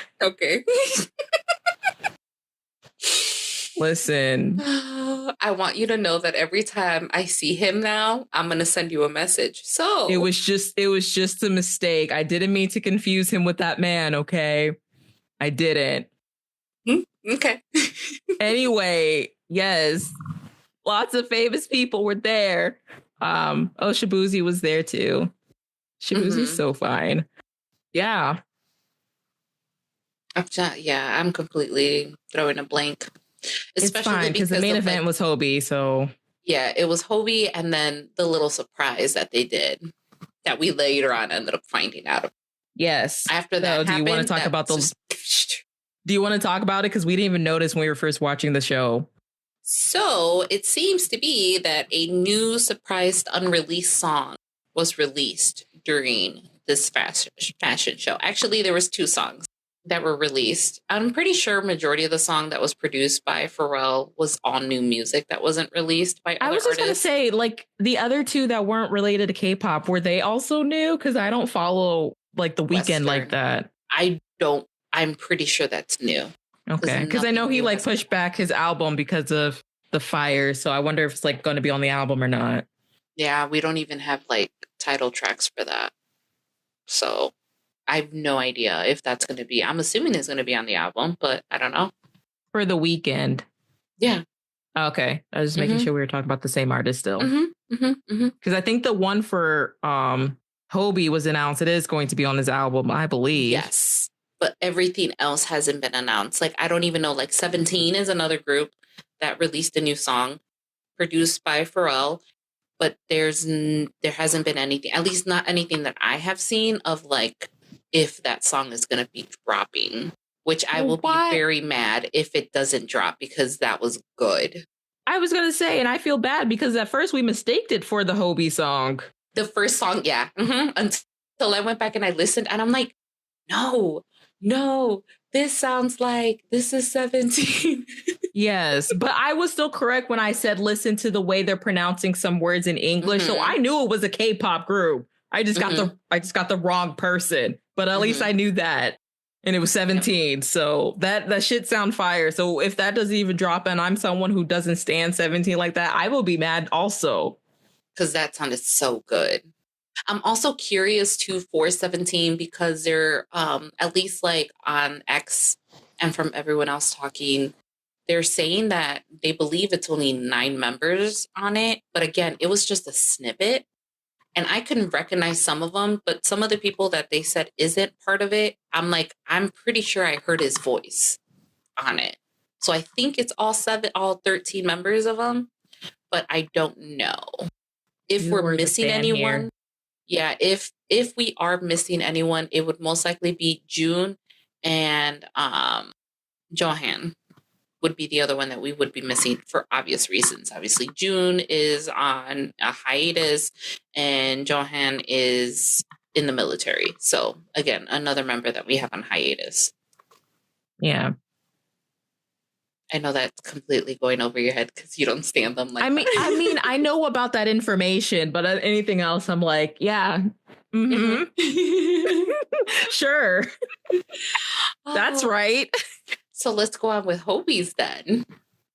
Listen. I want you to know that every time I see him now, I'm going to send you a message. So it was just a mistake. I didn't mean to confuse him with that man. Okay. I didn't. Okay. Anyway, yes. Lots of famous people were there. Shabuzi was there too. Shabuzi's so fine. Yeah. I'm completely throwing a blank. Especially it's fine because the main event was Hobi, so yeah, it was Hobi, and then the little surprise that they did that we later on ended up finding out. Yes. After that, do you want to talk about those? Do you want to talk about it? Because we didn't even notice when we were first watching the show. So it seems to be that a new surprised unreleased song was released during this fashion show. Actually, there was 2 songs that were released. I'm pretty sure majority of the song that was produced by Pharrell was all new music that wasn't released by other artists. I was just going to say, like, the other 2 that weren't related to K-pop, were they also new? Because I don't follow, like, the Weeknd like that. I I'm pretty sure that's new. Okay, because I know he like pushed back his album because of the fire, so I wonder if it's like going to be on the album or not. Yeah, we don't even have like title tracks for that, so I have no idea if that's going to be. I'm assuming it's going to be on the album, but I don't know. For the weekend. Yeah. Okay, I was just making sure we were talking about the same artist still. Because I think the one for Hobi was announced. It is going to be on his album, I believe. Yes, but everything else hasn't been announced. Like, I don't even know. Like, 17 is another group that released a new song produced by Pharrell, but there hasn't been anything, at least not anything that I have seen of like if that song is going to be dropping, which I will be very mad if it doesn't drop because that was good. I was going to say, and I feel bad because at first we mistaked it for the Hobi song. The first song, yeah. Until I went back and I listened and I'm like, no, this sounds like this is 17. Yes, but I was still correct when I said listen to the way they're pronouncing some words in English. So I knew it was a K-pop group. I just got the wrong person, but at least I knew that. And it was 17. So that shit sound fire. So if that doesn't even drop and I'm someone who doesn't stand 17 like that, I will be mad also. Because that sounded so good. I'm also curious too for 17 because they're at least like on X and from everyone else talking, they're saying that they believe it's only 9 members on it. But again, it was just a snippet. And I couldn't recognize some of them, but some of the people that they said isn't part of it, I'm like, I'm pretty sure I heard his voice on it. So I think it's all 13 members of them, but I don't know. If we're missing anyone, yeah, if we are missing anyone, it would most likely be June and Johan would be the other one that we would be missing for obvious reasons. Obviously, June is on a hiatus and Johan is in the military. So again, another member that we have on hiatus. Yeah. I know that's completely going over your head because you don't stand them like that. I mean, I know about that information, but anything else, I'm like, yeah. Sure. That's right. So let's go on with Hobi's then.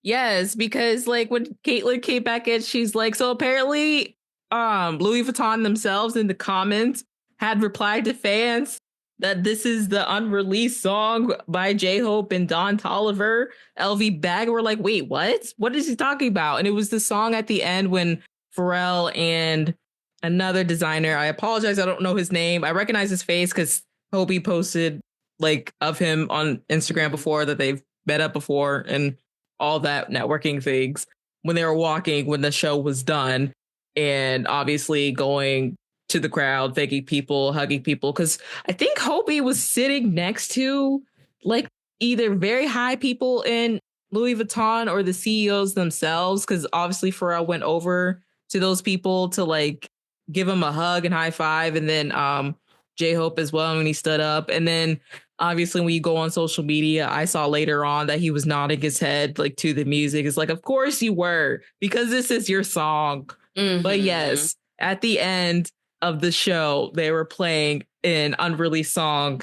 Yes, because like when Caitlin came back in, she's like, so apparently Louis Vuitton themselves in the comments had replied to fans that this is the unreleased song by J-Hope and Don Toliver, LV Bag. We're like, wait, what? What is he talking about? And it was the song at the end when Pharrell and another designer, I apologize, I don't know his name. I recognize his face because Hobi posted like of him on Instagram before that they've met up before and all that networking things when they were walking when the show was done and obviously going to the crowd, thanking people, hugging people. Because I think Hobi was sitting next to like either very high people in Louis Vuitton or the CEOs themselves. Because obviously Pharrell went over to those people to like give him a hug and high five. And then J-Hope as well when he stood up. And then obviously when you go on social media, I saw later on that he was nodding his head like to the music. It's like, of course you were, because this is your song. But yes, at the end of the show, they were playing an unreleased song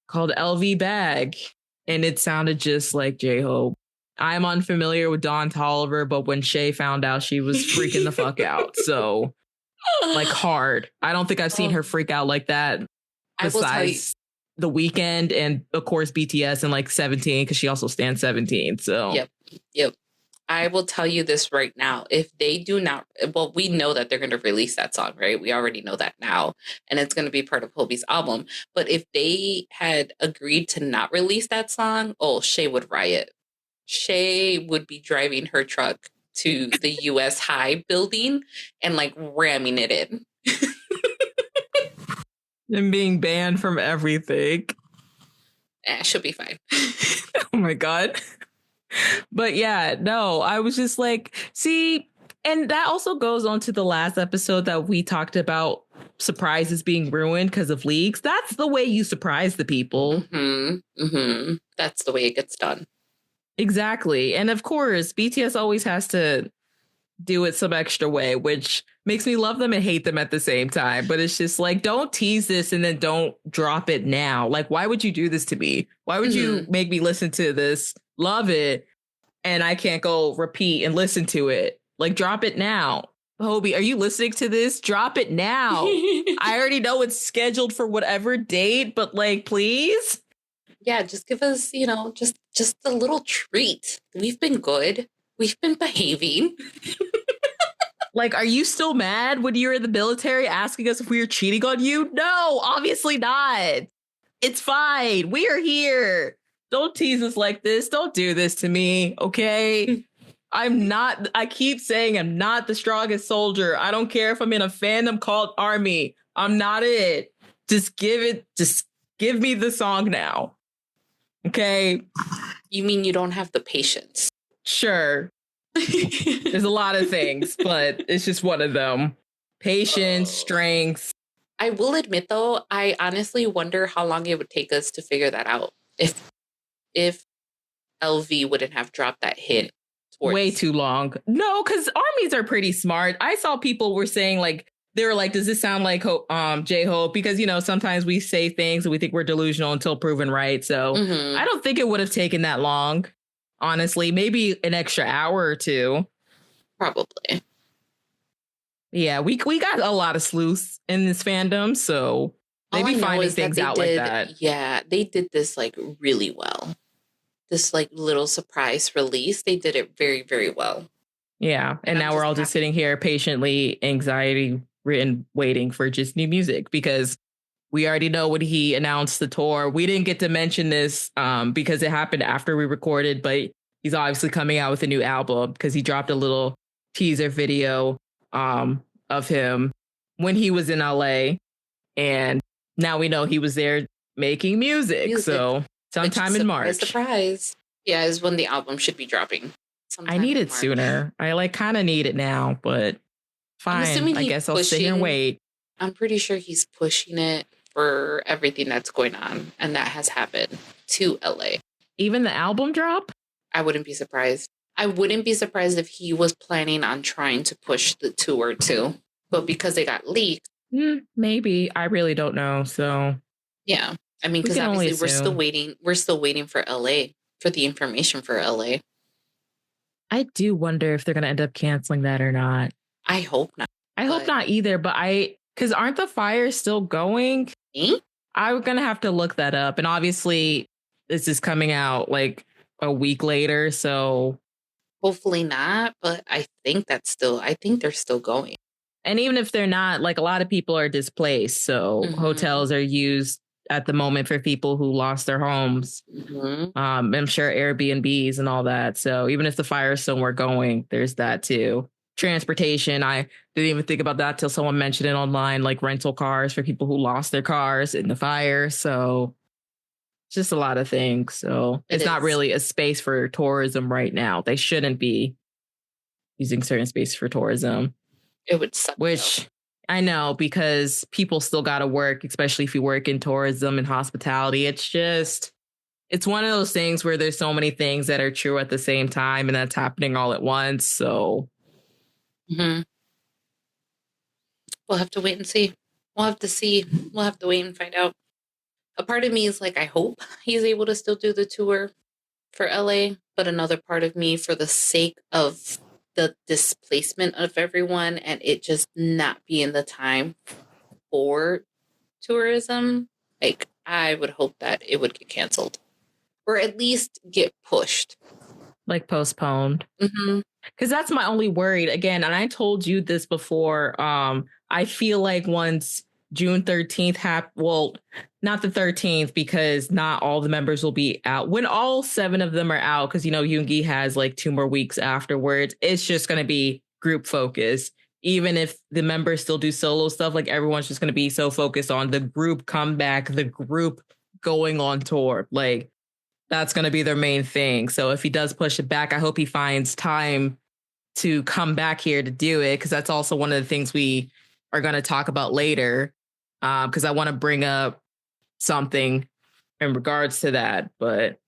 called LV Bag. And it sounded just like J-Hope. I'm unfamiliar with Don Toliver, but when Shay found out, she was freaking the fuck out. So like hard. I don't think I've seen her freak out like that. Besides The Weeknd and of course BTS and like 17 because she also stands 17. So yep. I will tell you this right now. If they do not, well, we know that they're going to release that song, right? We already know that now, and it's going to be part of Hobi's album. But if they had agreed to not release that song, Shay would riot. Shay would be driving her truck to the US High building and like ramming it in. And being banned from everything. She'll be fine. Oh my God. But yeah, no, I was just like, see, and that also goes on to the last episode that we talked about surprises being ruined because of leaks. That's the way you surprise the people. That's the way it gets done. Exactly. And of course, BTS always has to do it some extra way, which makes me love them and hate them at the same time. But it's just like, don't tease this and then don't drop it now. Like, why would you do this to me? Why would you make me listen to this, love it, and I can't go repeat and listen to it? Like, drop it now. Hobi, are you listening to this? Drop it now. I already know it's scheduled for whatever date, but like, please. Yeah, just give us, just a little treat. We've been good. We've been behaving. Like, are you still mad when you're in the military asking us if we were cheating on you? No, obviously not. It's fine. We are here. Don't tease us like this. Don't do this to me, okay? I keep saying I'm not the strongest soldier. I don't care if I'm in a fandom called Army. I'm not it. Just give me the song now. Okay? You mean you don't have the patience? Sure. There's a lot of things, but it's just one of them. Patience, strength. I will admit, though, I honestly wonder how long it would take us to figure that out. If LV wouldn't have dropped that hint. Way too long. No, because armies are pretty smart. I saw people were saying, like, they were like, does this sound like J-Hope? Because, sometimes we say things and we think we're delusional until proven right. So I don't think it would have taken that long. Honestly, maybe an extra hour or two. Probably. Yeah, we got a lot of sleuths in this fandom, so maybe finding things out like that. Yeah, they did this like really well. This like little surprise release, they did it very, very well. Yeah, and now we're all just sitting here patiently, anxiety-ridden, waiting for just new music because we already know when he announced the tour. We didn't get to mention this because it happened after we recorded, but he's obviously coming out with a new album because he dropped a little teaser video of him when he was in LA. And now we know he was there making music. So sometime in March. Surprise. Yeah, is when the album should be dropping. I need it sooner. I kind of need it now, but fine. I guess I'll sit here and wait. I'm pretty sure he's pushing it for everything that's going on, and that has happened to LA. Even the album drop? I wouldn't be surprised. I wouldn't be surprised if he was planning on trying to push the tour too, but because it got leaked. Maybe. I really don't know. So yeah, I mean, because obviously we're still waiting. We're still waiting for LA, for the information for LA. I do wonder if they're going to end up canceling that or not. I hope not. I hope not either, but because aren't the fires still going? I'm going to have to look that up. And obviously, this is coming out like a week later. So hopefully not. But I think they're still going. And even if they're not, like a lot of people are displaced. So hotels are used at the moment for people who lost their homes. I'm sure Airbnbs and all that. So even if the fire is somewhere going, there's that too. Transportation, I didn't even think about that till someone mentioned it online, like rental cars for people who lost their cars in the fire. So just a lot of things. So it's not really a space for tourism right now. They shouldn't be using certain space for tourism. It would suck. Which I know, because people still got to work, especially if you work in tourism and hospitality. It's one of those things where there's so many things that are true at the same time and that's happening all at once. So we'll have to wait and see. We'll have to see. We'll have to wait and find out. A part of me is like, I hope he's able to still do the tour for LA. But another part of me, for the sake of the displacement of everyone and it just not being the time for tourism, like I would hope that it would get canceled or at least get pushed, like postponed. Because that's my only worry again. And I told you this before. I feel like once June 13th well, not the 13th, because not all the members will be out. When all 7 of them are out, because, Yoongi has like 2 more weeks afterwards, it's just going to be group focus. Even if the members still do solo stuff, like everyone's just going to be so focused on the group comeback, the group going on tour. Like that's going to be their main thing. So if he does push it back, I hope he finds time to come back here to do it, because that's also one of the things we are going to talk about later. Because I want to bring up something in regards to that, but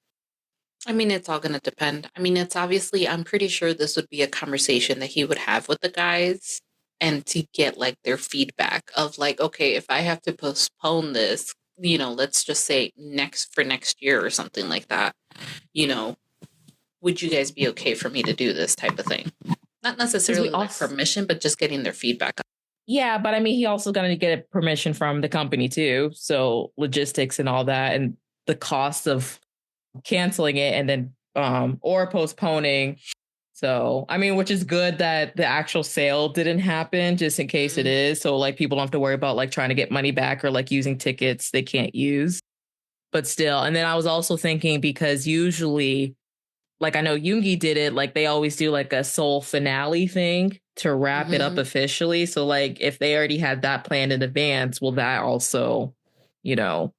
I mean, it's all going to depend. I mean, it's obviously, I'm pretty sure this would be a conversation that he would have with the guys and to get like their feedback of like, okay, if I have to postpone this, you know, let's just say next year or something like that, you know, would you guys be okay for me to do this type of thing? Not necessarily like permission, but just getting their feedback. Yeah, but I mean, he also going to get permission from the company too. So logistics and all that, and the cost of canceling it and then or postponing. So I mean, which is good that the actual sale didn't happen, just in case it is. So like people don't have to worry about like trying to get money back or like using tickets they can't use. But still, and then I was also thinking because usually, like I know Yoongi did it, like they always do like a Seoul finale thing to wrap it up officially. So like if they already had that planned in advance, will that also, you know,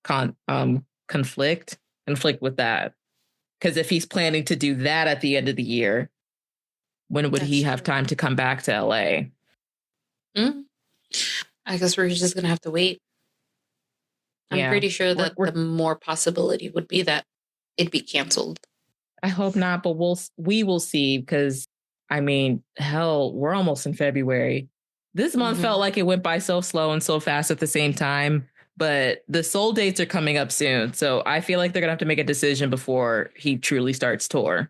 conflict with that? Because if he's planning to do that at the end of the year, when would he have time to come back to LA? I guess we're just gonna have to wait. I'm pretty sure that the more possibility would be that it'd be canceled. I hope not, but we will see, because I mean, hell, we're almost in February. This month felt like it went by so slow and so fast at the same time, but the Seoul dates are coming up soon. So I feel like they're gonna have to make a decision before he truly starts tour.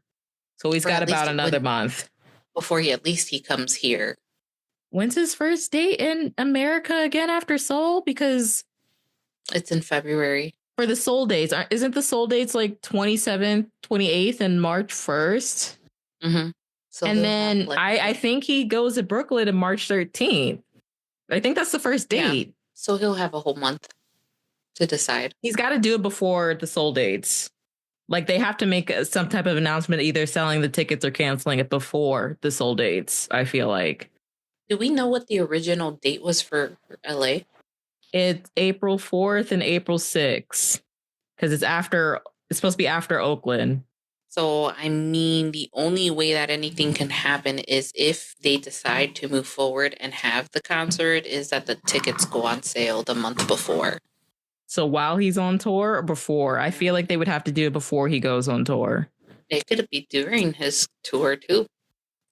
So he's got about another month. Before he comes here. When's his first date in America again after Seoul? Because it's in February. For the Seoul dates, isn't the Seoul dates like 27th, 28th, and March 1st? So and then I think he goes to Brooklyn on March 13th. I think that's the first date. Yeah. So he'll have a whole month to decide. He's got to do it before the Seoul dates. Like they have to make some type of announcement, either selling the tickets or canceling it before the Seoul dates, I feel like. Do we know what the original date was for LA? It's April 4th and April 6th, because it's supposed to be after Oakland. So, I mean, the only way that anything can happen is if they decide to move forward and have the concert, is that the tickets go on sale the month before. So while he's on tour or before? I feel like they would have to do it before he goes on tour. It could be during his tour too.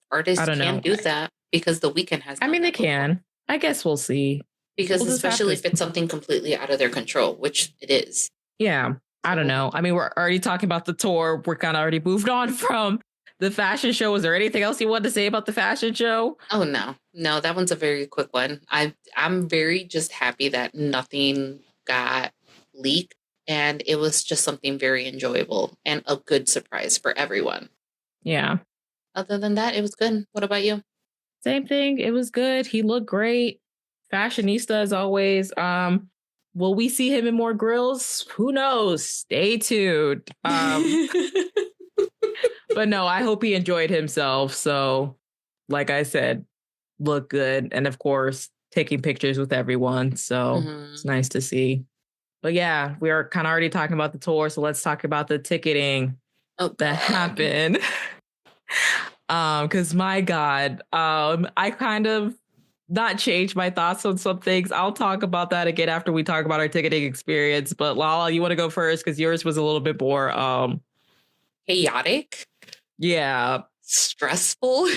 Artists can't do that because the Weeknd has. I mean, they can. I guess we'll see. Because especially if it's something completely out of their control, which it is. Yeah. I don't know. I mean, we're already talking about the tour. We're kind of already moved on from the fashion show. Was there anything else you wanted to say about the fashion show? Oh, no. No, that one's a very quick one. I'm very just happy that nothing got leaked. And it was just something very enjoyable and a good surprise for everyone. Yeah. Other than that, it was good. What about you? Same thing. It was good. He looked great. Fashionista as always. Will we see him in more grillz? Who knows? Stay tuned. But no, I hope he enjoyed himself. So, like I said, look good. And of course, taking pictures with everyone. So it's nice to see. But yeah, we are kind of already talking about the tour. So let's talk about the ticketing that happened. Because my God, I kind of not changed my thoughts on some things. I'll talk about that again after we talk about our ticketing experience. But Lala, you want to go first because yours was a little bit more chaotic. Yeah, stressful.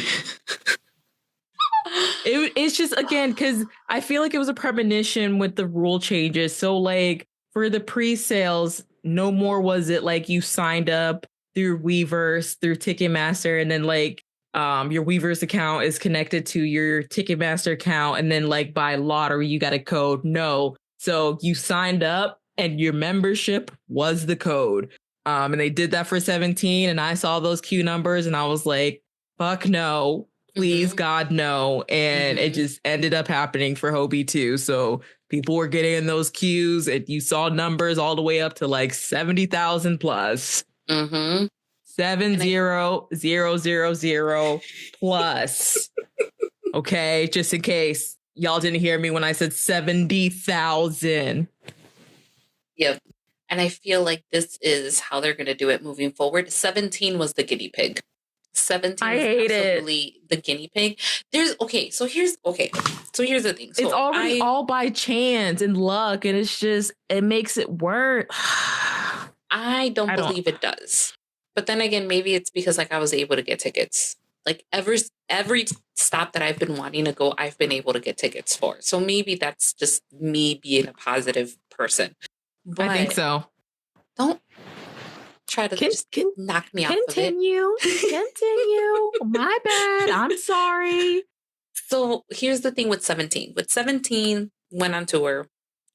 It's just, again, because I feel like it was a premonition with the rule changes. So like for the pre-sales, no more was it like you signed up through Weverse, through Ticketmaster, and then like your Weverse account is connected to your Ticketmaster account, and then like by lottery you got a code. No, so you signed up and your membership was the code. And they did that for 17, and I saw those queue numbers and I was like, fuck no, please God no. And it just ended up happening for Hobi too. So people were getting in those queues and you saw numbers all the way up to like 70,000 plus. 70,000 plus. Okay, just in case y'all didn't hear me when I said 70,000. Yep. And I feel like this is how they're going to do it moving forward. 17 was the guinea pig. 17 I hate absolutely the guinea pig. So here's the thing. So it's already all by chance and luck, and it's just, it makes it worse. I don't believe it does. But then again, maybe it's because like I was able to get tickets. Like every stop that I've been wanting to go, I've been able to get tickets for. So maybe that's just me being a positive person. But I think so. Don't try to just knock me off of it. Continue. My bad. I'm sorry. So here's the thing with 17. With 17, went on tour.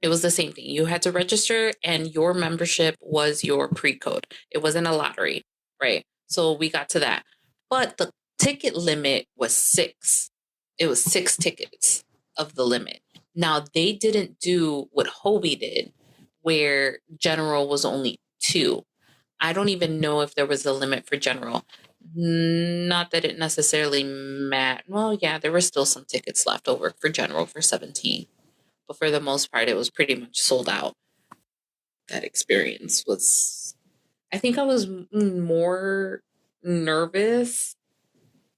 It was the same thing. You had to register and your membership was your pre-code. It wasn't a lottery, right? So we got to that. But the ticket limit was 6. It was 6 tickets of the limit. Now, they didn't do what Hobi did, where general was only 2. I don't even know if there was a limit for general. Not that it necessarily mattered. Well, yeah, there were still some tickets left over for general for 17. But for the most part, it was pretty much sold out. That experience was... I think I was more nervous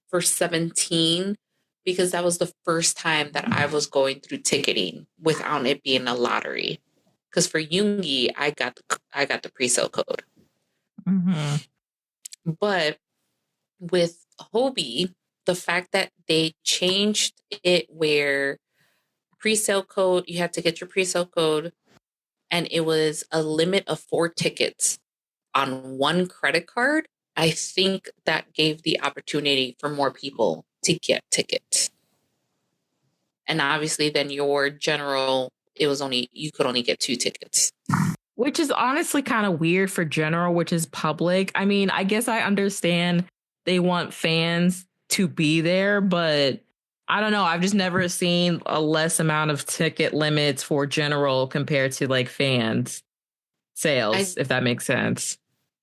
for 17 because that was the first time that I was going through ticketing without it being a lottery. Because for Yoongi, I got the pre-sale code. Mm-hmm. But with Hobi, the fact that they changed it where pre-sale code, you had to get your pre-sale code, and it was a limit of 4 tickets on one credit card, I think that gave the opportunity for more people to get tickets. And obviously then your general, you could only get 2 tickets. Which is honestly kind of weird for general, which is public. I mean, I guess I understand they want fans to be there, but I don't know. I've just never seen a less amount of ticket limits for general compared to like fans sales, if that makes sense.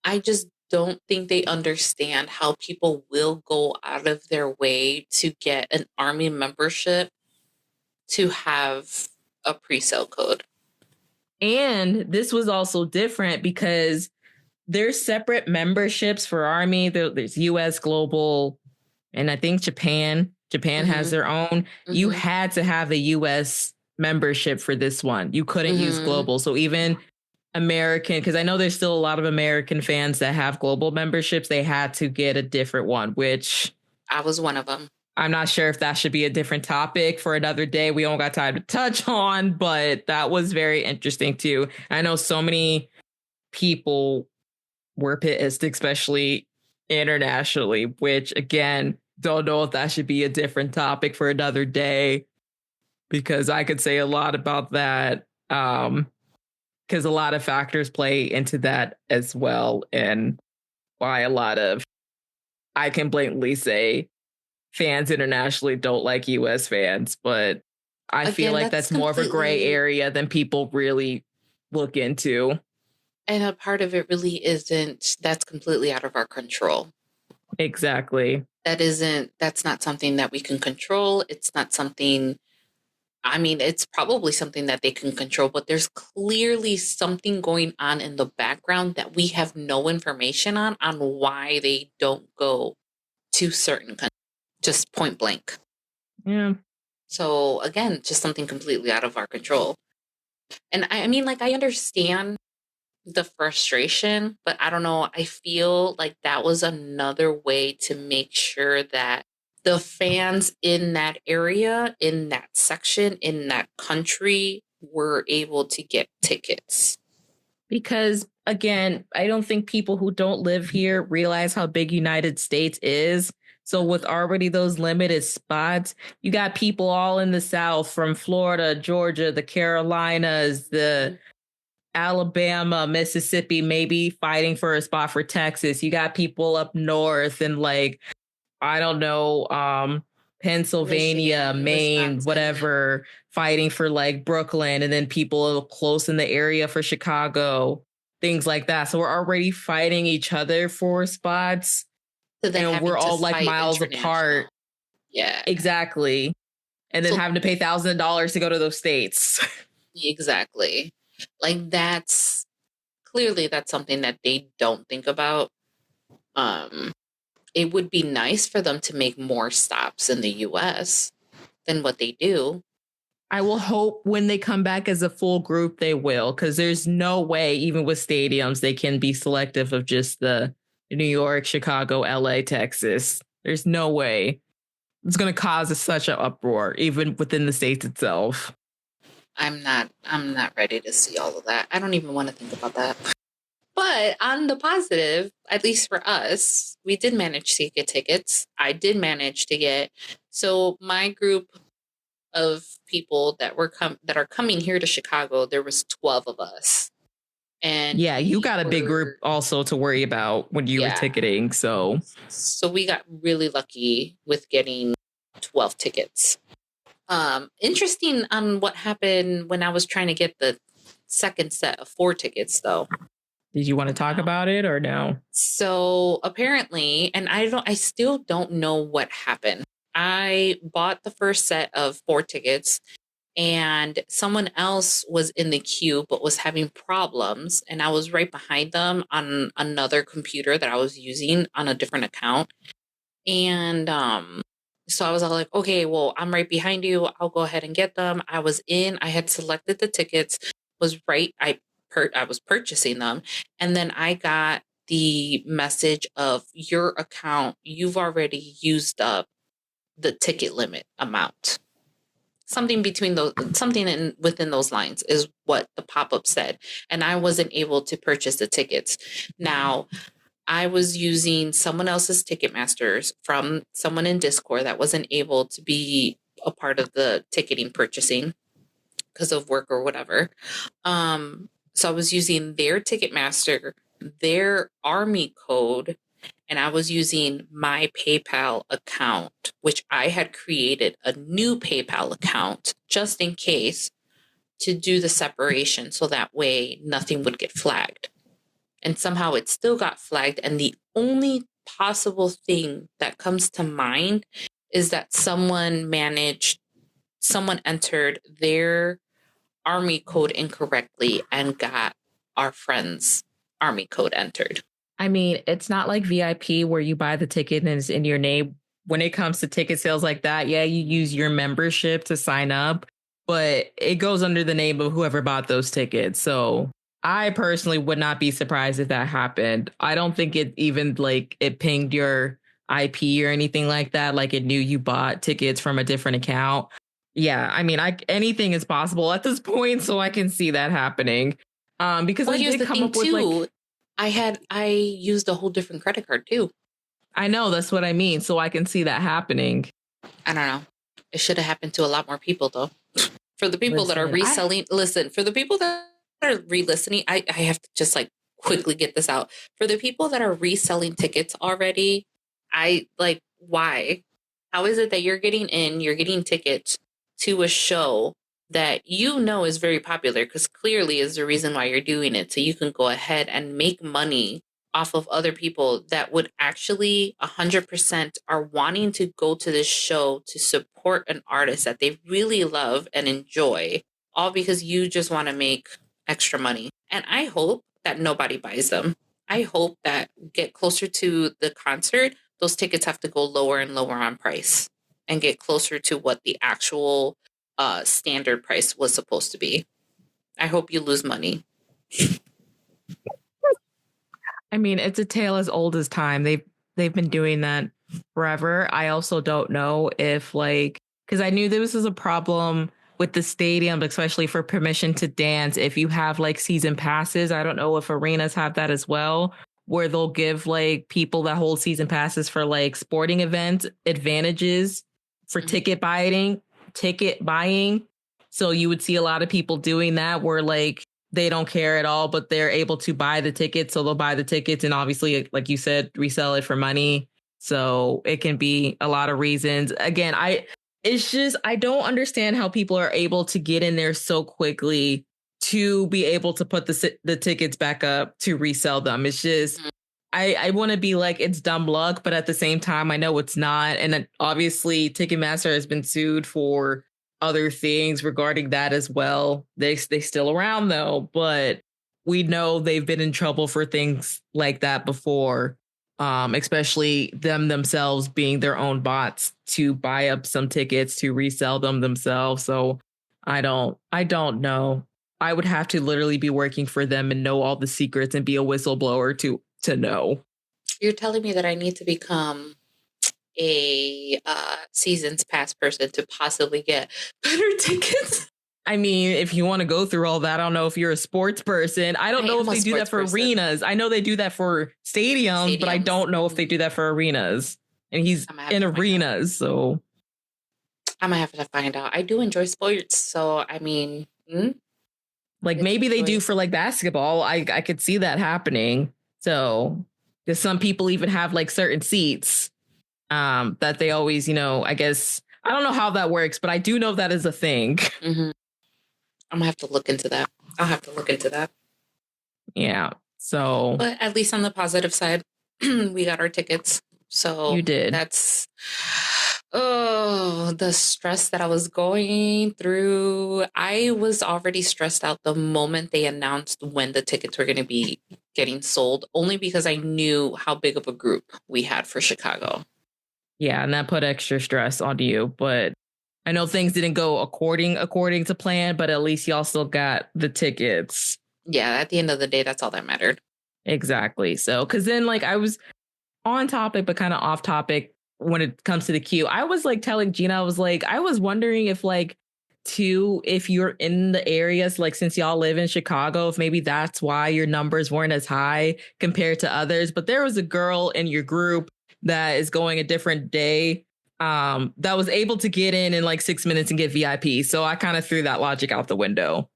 I just don't think they understand how people will go out of their way to get an army membership to have a pre-sale code. And this was also different because there's separate memberships for Army. There's US Global, and I think Japan. Japan has their own. Mm-hmm. You had to have a US membership for this one. You couldn't use Global. So even American, because I know there's still a lot of American fans that have Global memberships, they had to get a different one, which... I was one of them. I'm not sure if that should be a different topic for another day. We don't got time to touch on, but that was very interesting too. I know so many people were pissed, especially internationally, which again, don't know if that should be a different topic for another day, because I could say a lot about that. Because a lot of factors play into that as well. And why I can blatantly say fans internationally don't like US fans, but I feel like that's more of a gray area than people really look into. And a part of it really that's completely out of our control. Exactly. That's not something that we can control. It's not something, I mean, it's probably something that they can control, but there's clearly something going on in the background that we have no information on why they don't go to certain countries. Just point blank. Yeah. So again, just something completely out of our control. And I mean, like, I understand the frustration, but I don't know. I feel like that was another way to make sure that the fans in that area, in that section, in that country were able to get tickets. Because again, I don't think people who don't live here realize how big United States is. So with already those limited spots, you got people all in the South, from Florida, Georgia, the Carolinas, the Alabama, Mississippi, maybe fighting for a spot for Texas. You got people up north and like, I don't know, Pennsylvania, Michigan, Maine, Wisconsin, whatever, fighting for like Brooklyn, and then people close in the area for Chicago, things like that. So we're already fighting each other for spots. And we're all like miles apart. Yeah, exactly. And then having to pay $1,000 to go to those states. Exactly. Like that's something that they don't think about. It would be nice for them to make more stops in the US than what they do. I will hope when they come back as a full group, they will, because there's no way, even with stadiums, they can be selective of just the New York, Chicago, LA, Texas. There's no way. It's going to cause such an uproar, even within the states itself. I'm not ready to see all of that. I don't even want to think about that. But on the positive, at least for us, we did manage to get tickets. I did manage to get, so my group of people that are coming here to Chicago, there was 12 of us. And yeah, you got a big group also to worry about when you were ticketing. So we got really lucky with getting 12 tickets. Interesting on what happened when I was trying to get the second set of 4 tickets, though. Did you want to talk about it or no? So apparently, and I still don't know what happened. I bought the first set of 4 tickets and someone else was in the queue but was having problems. And I was right behind them on another computer that I was using on a different account. And so I was all like, okay, well, I'm right behind you. I'll go ahead and get them. I had selected the tickets, I was purchasing them. And then I got the message of your account, you've already used up the ticket limit amount. Something within those lines is what the pop-up said. And I wasn't able to purchase the tickets. Now, I was using someone else's Ticketmasters from someone in Discord that wasn't able to be a part of the ticketing purchasing because of work or whatever. So I was using their Ticketmaster, their Army code, and I was using my PayPal account, which I had created a new PayPal account just in case to do the separation so that way nothing would get flagged. And somehow it still got flagged. And the only possible thing that comes to mind is that someone entered their Army code incorrectly and got our friend's Army code entered. I mean, it's not like VIP where you buy the ticket and it's in your name. When it comes to ticket sales like that, yeah, you use your membership to sign up, but it goes under the name of whoever bought those tickets. So I personally would not be surprised if that happened. I don't think it even it pinged your IP or anything like that. Like it knew you bought tickets from a different account. Yeah, I mean, anything is possible at this point, so I can see that happening. Because I did come up with I used a whole different credit card too. I know, that's what I mean. So I can see that happening. I don't know. It should have happened to a lot more people though. For the people that are reselling, for the people that are re-listening, I have to just quickly get this out. For the people that are reselling tickets already, why? How is it that you're getting tickets to a show that is very popular, because clearly is the reason why you're doing it, so you can go ahead and make money off of other people that would actually 100% are wanting to go to this show to support an artist that they really love and enjoy, all because you just want to make extra money. And I hope that nobody buys them. I hope that get closer to the concert, those tickets have to go lower and lower on price and get closer to what the actual standard price was supposed to be. I hope you lose money. I mean, it's a tale as old as time. They've been doing that forever. I also don't know if because I knew this was a problem with the stadium, especially for permission to dance. If you have season passes, I don't know if arenas have that as well, where they'll give people that hold season passes for sporting events advantages for ticket buying. So you would see a lot of people doing that where they don't care at all, but they're able to buy the tickets. So they'll buy the tickets and obviously, like you said, resell it for money. So it can be a lot of reasons. Again, I don't understand how people are able to get in there so quickly to be able to put the tickets back up to resell them. It's just, I want to be it's dumb luck, but at the same time, I know it's not. And then obviously Ticketmaster has been sued for other things regarding that as well. They still around though, but we know they've been in trouble for things like that before, especially themselves being their own bots to buy up some tickets to resell them themselves. So I don't know. I would have to literally be working for them and know all the secrets and be a whistleblower to know. You're telling me that I need to become a seasons pass person to possibly get better tickets? I mean, if you want to go through all that, I don't know if you're a sports person. I don't know if they do that for arenas. I know they do that for stadiums, but I don't know if they do that for arenas. And he's in arenas, so I'm gonna have to find out. I do enjoy sports, so I mean, like maybe they do for like basketball. I could see that happening. So, because some people even have like certain seats that they always, I guess I don't know how that works, but I do know that is a thing. Mm-hmm. I'm gonna have to look into that. I'll have to look into that. Yeah. So, but at least on the positive side, we got our tickets. So you did. That's the stress that I was going through. I was already stressed out the moment they announced when the tickets were going to be getting sold, only because I knew how big of a group we had for Chicago. Yeah, and that put extra stress on you, but I know things didn't go according to plan, but at least y'all still got the tickets. Yeah, at the end of the day, that's all that mattered. Exactly. So, because then like I was on topic, but kind of off topic when it comes to the queue. I was like telling Gina, I was wondering if like if you're in the areas, like since y'all live in Chicago, if maybe that's why your numbers weren't as high compared to others. But there was a girl in your group that is going a different day that was able to get in like 6 minutes and get VIP. So I kind of threw that logic out the window,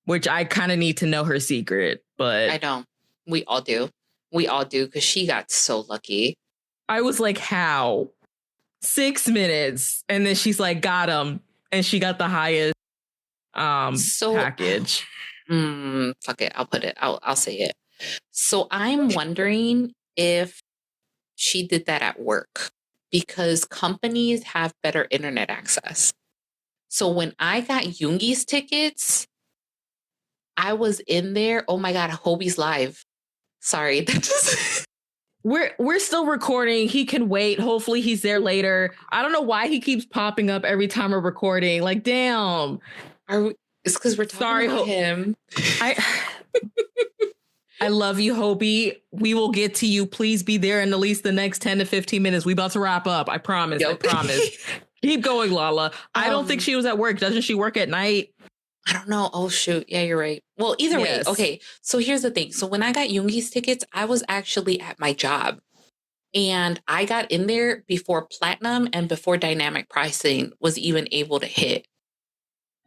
which I kind of need to know her secret. But I don't. We all do. Because she got so lucky. I was like, how? 6 minutes. And then she's like, got him. And she got the highest package. Fuck it. I'll say it. So I'm wondering if she did that at work, because companies have better internet access. So when I got Yoongi's tickets, I was in there. Oh my God, Hobi's live. Sorry. We're still recording. He can wait. Hopefully he's there later. I don't know why he keeps popping up every time we're recording. Like, damn. It's because we're talking about him. I love you, Hobi. We will get to you. Please be there in at least the next 10 to 15 minutes. We about to wrap up. I promise. Yep. I promise. Keep going, Lala. I don't think she was at work. Doesn't she work at night? I don't know. Oh, shoot. Yeah, you're right. Well, either way. Okay. So here's the thing. So when I got Yoongi's tickets, I was actually at my job. And I got in there before Platinum and before dynamic pricing was even able to hit.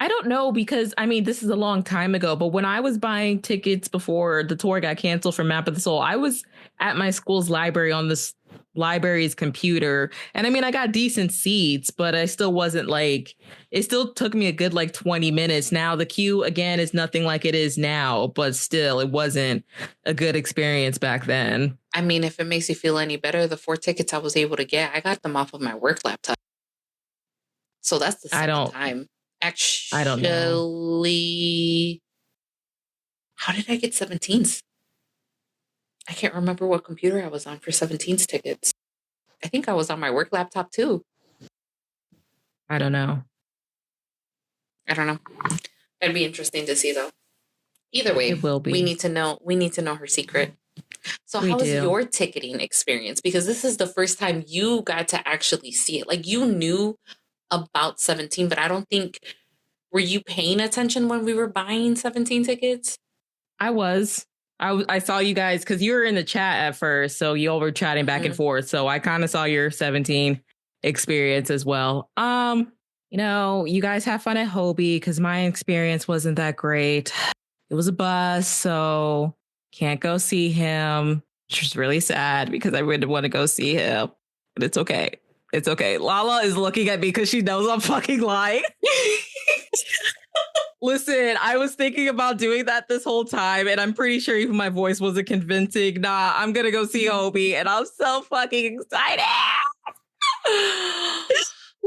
I don't know, because I mean, this is a long time ago, but when I was buying tickets before the tour got canceled for Map of the Soul, I was at my school's library on this library's computer. And I mean, I got decent seats, but I still wasn't like, it still took me a good like 20 minutes. Now the queue again is nothing like it is now, but still it wasn't a good experience back then. I mean, if it makes you feel any better, the 4 tickets I was able to get, I got them off of my work laptop. So that's the second time. Actually, I don't know. How did I get 17s? I can't remember what computer I was on for 17s tickets. I think I was on my work laptop too. I don't know. That'd be interesting to see though. Either way, it will be. We need to know her secret. So how was your ticketing experience? Because this is the first time you got to actually see it. Like, you knew about 17, but I don't think, were you paying attention when we were buying 17 tickets? I was. I saw you guys because you were in the chat at first, so you all were chatting back and forth. So I kind of saw your 17 experience as well. You guys have fun at Hobi, because my experience wasn't that great. It was a bus, so can't go see him, which was really sad because I really want to go see him. But it's okay. It's okay. Lala is looking at me because she knows I'm fucking lying. Listen, I was thinking about doing that this whole time, and I'm pretty sure even my voice wasn't convincing. Nah, I'm gonna go see Hobi, and I'm so fucking excited.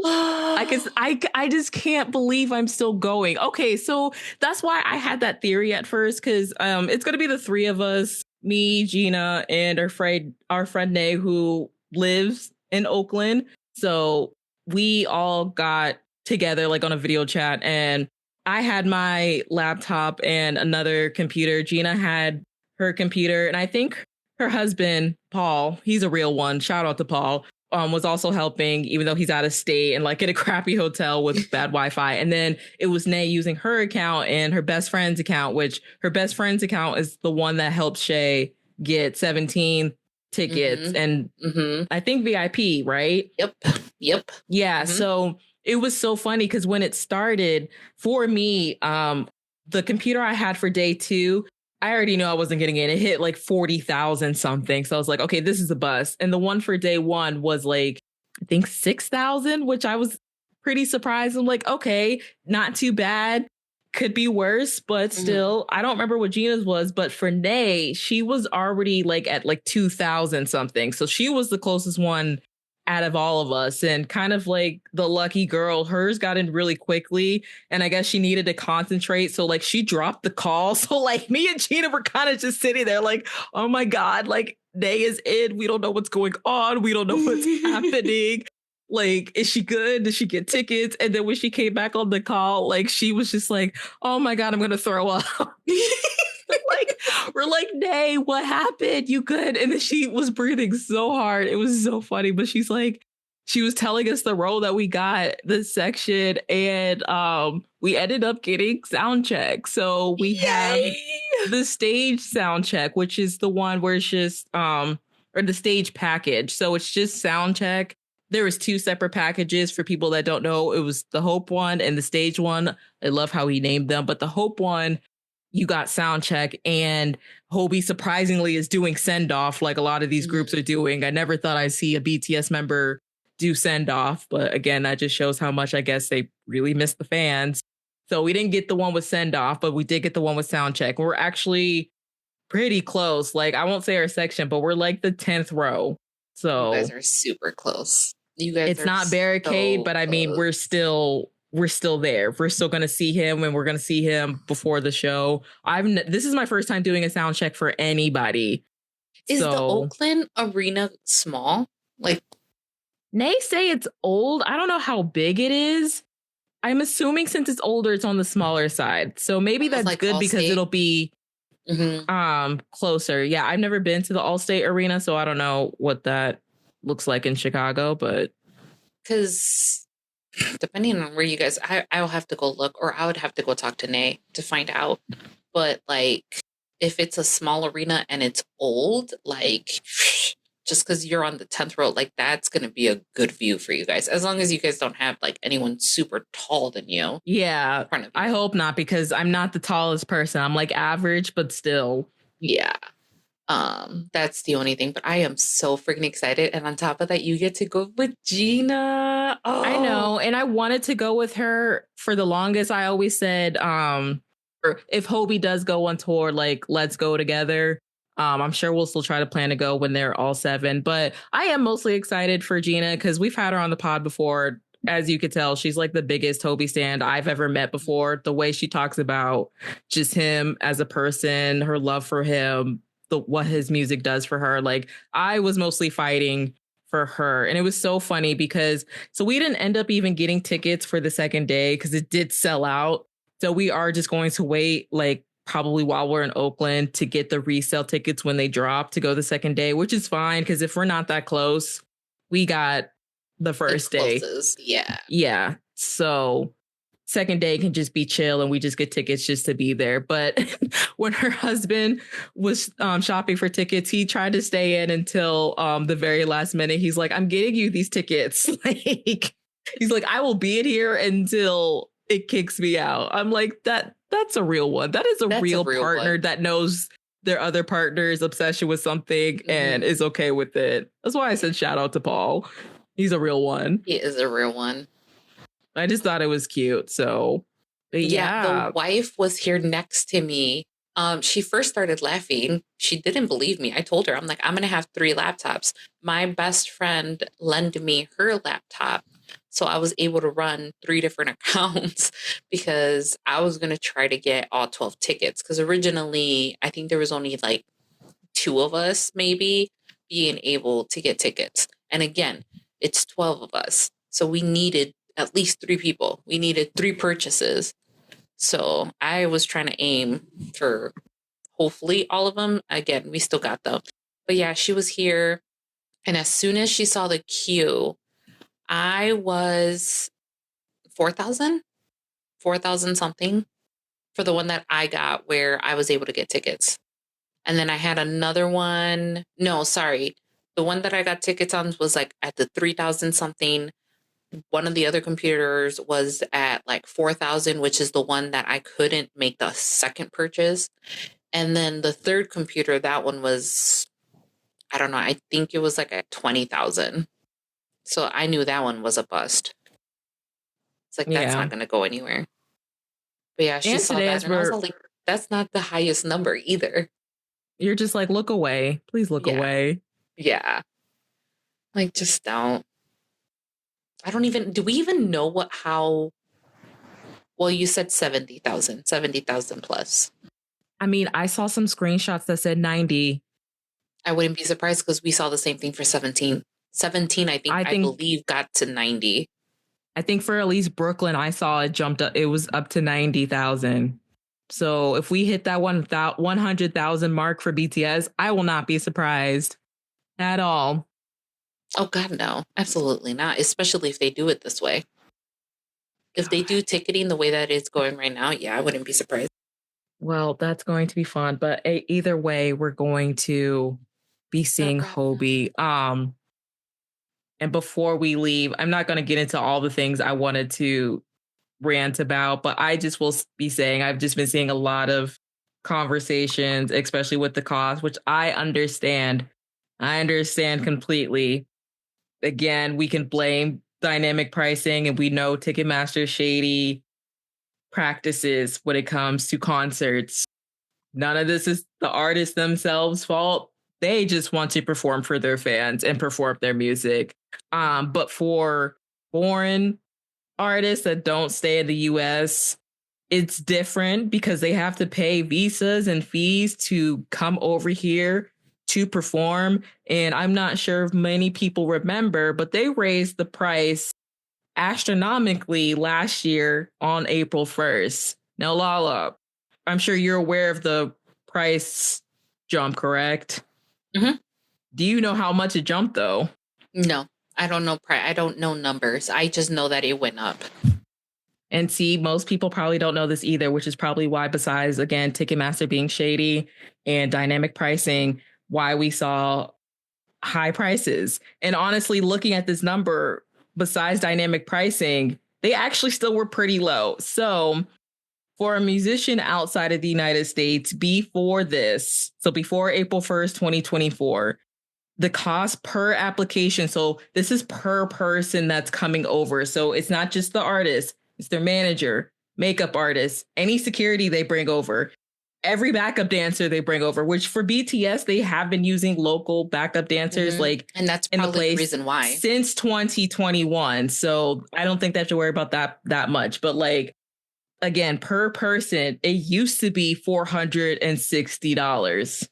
I just can't believe I'm still going. Okay, so that's why I had that theory at first, because it's gonna be the 3 of us, me, Gina, and our friend Nay, who lives in Oakland. So we all got together, like on a video chat, and I had my laptop and another computer. Gina had her computer, and I think her husband, Paul, he's a real one. Shout out to Paul. Was also helping, even though he's out of state and like in a crappy hotel with bad Wi-Fi. And then it was Nay using her account and her best friend's account, which her best friend's account is the one that helped Shay get 17 tickets and I think VIP, right? Yep. Yeah. So it was so funny because when it started for me, the computer I had for day 2, I already knew I wasn't getting it. It hit like 40,000 something. So I was like, okay, this is a bust. And the one for day 1 was like, I think 6,000, which I was pretty surprised. I'm like, okay, not too bad. Could be worse, but still, I don't remember what Gina's was. But for Nay, she was already like at like 2,000 something. So she was the closest one out of all of us, and kind of like the lucky girl. Hers got in really quickly, and I guess she needed to concentrate, so like she dropped the call. So like me and Gina were kind of just sitting there like, oh my god, like Nay is in, we don't know what's going on, we don't know what's happening. Like, is she good? Did she get tickets? And then when she came back on the call, like she was just like, oh my god, I'm gonna throw up. Like, we're like, Nay, what happened? You good? And then she was breathing so hard. It was so funny. But she's like, she was telling us the role that we got, this section, and we ended up getting sound check. So we have the stage sound check, which is the one where it's just or the stage package. So it's just sound check. There was 2 separate packages for people that don't know. It was the Hope one and the stage one. I love how he named them, but the Hope one, you got sound check, and Hobi surprisingly is doing send off like a lot of these groups are doing. I never thought I'd see a BTS member do send off, but again, that just shows how much I guess they really miss the fans. So we didn't get the one with send off, but we did get the one with sound check. We're actually pretty close. Like, I won't say our section, but we're like the 10th row. So you guys are super close. You guys, it's not barricade, so but I mean, we're still there. We're still going to see him, and we're going to see him before the show. This is my first time doing a sound check for anybody. Is the Oakland arena small? Like, they say it's old. I don't know how big it is. I'm assuming since it's older, it's on the smaller side. So maybe that's like good because it'll be closer. Yeah, I've never been to the Allstate Arena, so I don't know what that looks like in Chicago, but because depending on where you guys, I'll have to go look, or I would have to go talk to Nay to find out. But like, if it's a small arena and it's old, like just because you're on the 10th row, like that's going to be a good view for you guys, as long as you guys don't have like anyone super tall than you. Yeah, I hope not, because I'm not the tallest person. I'm like average, but still. Yeah. That's the only thing, but I am so freaking excited. And on top of that, you get to go with Gina. Oh, I know. And I wanted to go with her for the longest. I always said, if Hobi does go on tour, like, let's go together. I'm sure we'll still try to plan to go when they're all 7, but I am mostly excited for Gina because we've had her on the pod before. As you could tell, she's like the biggest Hobi stan I've ever met before. The way she talks about just him as a person, her love for him, what his music does for her. Like, I was mostly fighting for her. And it was so funny because we didn't end up even getting tickets for the second day because it did sell out. So we are just going to wait, like, probably while we're in Oakland to get the resale tickets when they drop to go the second day, which is fine because if we're not that close, we got the first day. Yeah. Yeah. So second day can just be chill and we just get tickets just to be there. But when her husband was shopping for tickets, he tried to stay in until the very last minute. He's like, I'm getting you these tickets. Like, he's like, I will be in here until it kicks me out. I'm like, that's a real one. That is a real partner that knows their other partner's obsession with something and is okay with it. That's why I said shout out to Paul. He's a real one. He is a real one. I just thought it was cute. So, yeah. The wife was here next to me. She first started laughing. She didn't believe me. I told her, I'm like, I'm going to have 3 laptops. My best friend lent me her laptop. So I was able to run 3 different accounts because I was going to try to get all 12 tickets. Because originally, I think there was only like 2 of us maybe being able to get tickets. And again, it's 12 of us. So we needed at least 3 people. We needed 3 purchases. So I was trying to aim for hopefully all of them. Again, we still got them. But yeah, she was here. And as soon as she saw the queue, I was 4,000 something for the one that I got where I was able to get tickets. And then I had another one. No, sorry. The one that I got tickets on was like at the 3,000 something. One of the other computers was at like 4,000, which is the one that I couldn't make the second purchase. And then the third computer, that one was, I don't know, I think it was like at 20,000. So I knew that one was a bust. It's like, that's not going to go anywhere. But yeah, she saw that and I was like, that's not the highest number either. You're just like, look away. Please look away. Yeah. Like, just don't. Do we even know well, you said 70,000 plus. I mean, I saw some screenshots that said 90. I wouldn't be surprised because we saw the same thing for 17. 17, I believe, got to 90. I think for at least Brooklyn, I saw it jumped up. It was up to 90,000. So if we hit that 100,000 mark for BTS, I will not be surprised at all. Oh, God, no. Absolutely not. Especially if they do it this way. If they do ticketing the way that it's going right now, yeah, I wouldn't be surprised. Well, that's going to be fun. But either way, we're going to be seeing Hobi. And before we leave, I'm not going to get into all the things I wanted to rant about, but I just will be saying I've just been seeing a lot of conversations, especially with the cost, which I understand. I understand completely. Again, we can blame dynamic pricing, and we know Ticketmaster's shady practices when it comes to concerts. None of this is the artists themselves' fault. They just want to perform for their fans and perform their music. But for foreign artists that don't stay in the US, it's different because they have to pay visas and fees to come over here to perform. And I'm not sure if many people remember, but they raised the price astronomically last year on April 1st. Now, Lala, I'm sure you're aware of the price jump, correct? Mm-hmm. Do you know how much it jumped, though? No, I don't know. I don't know numbers. I just know that it went up. And see, most people probably don't know this either, which is probably why, besides, again, Ticketmaster being shady and dynamic pricing, why we saw high prices. And honestly, looking at this number, besides dynamic pricing, they actually still were pretty low. So for a musician outside of the United States before this, so before April 1st, 2024, the cost per application, so this is per person that's coming over. So it's not just the artist, it's their manager, makeup artist, any security they bring over, every backup dancer they bring over, which for BTS, they have been using local backup dancers, and that's probably the reason why, since 2021. So I don't think they have to worry about that much. But like, again, per person, it used to be $460.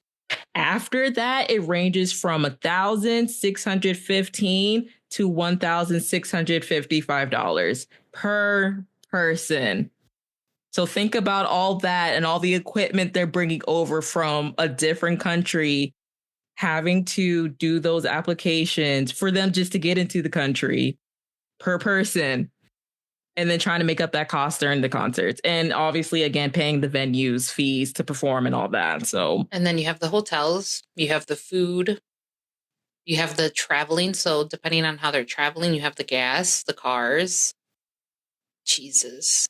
After that, it ranges from $1,615 to $1,655 per person. So think about all that and all the equipment they're bringing over from a different country, having to do those applications for them just to get into the country per person, and then trying to make up that cost during the concerts. And obviously, again, paying the venues fees to perform and all that. So, and then you have the hotels, you have the food, you have the traveling. So depending on how they're traveling, you have the gas, the cars. Jesus.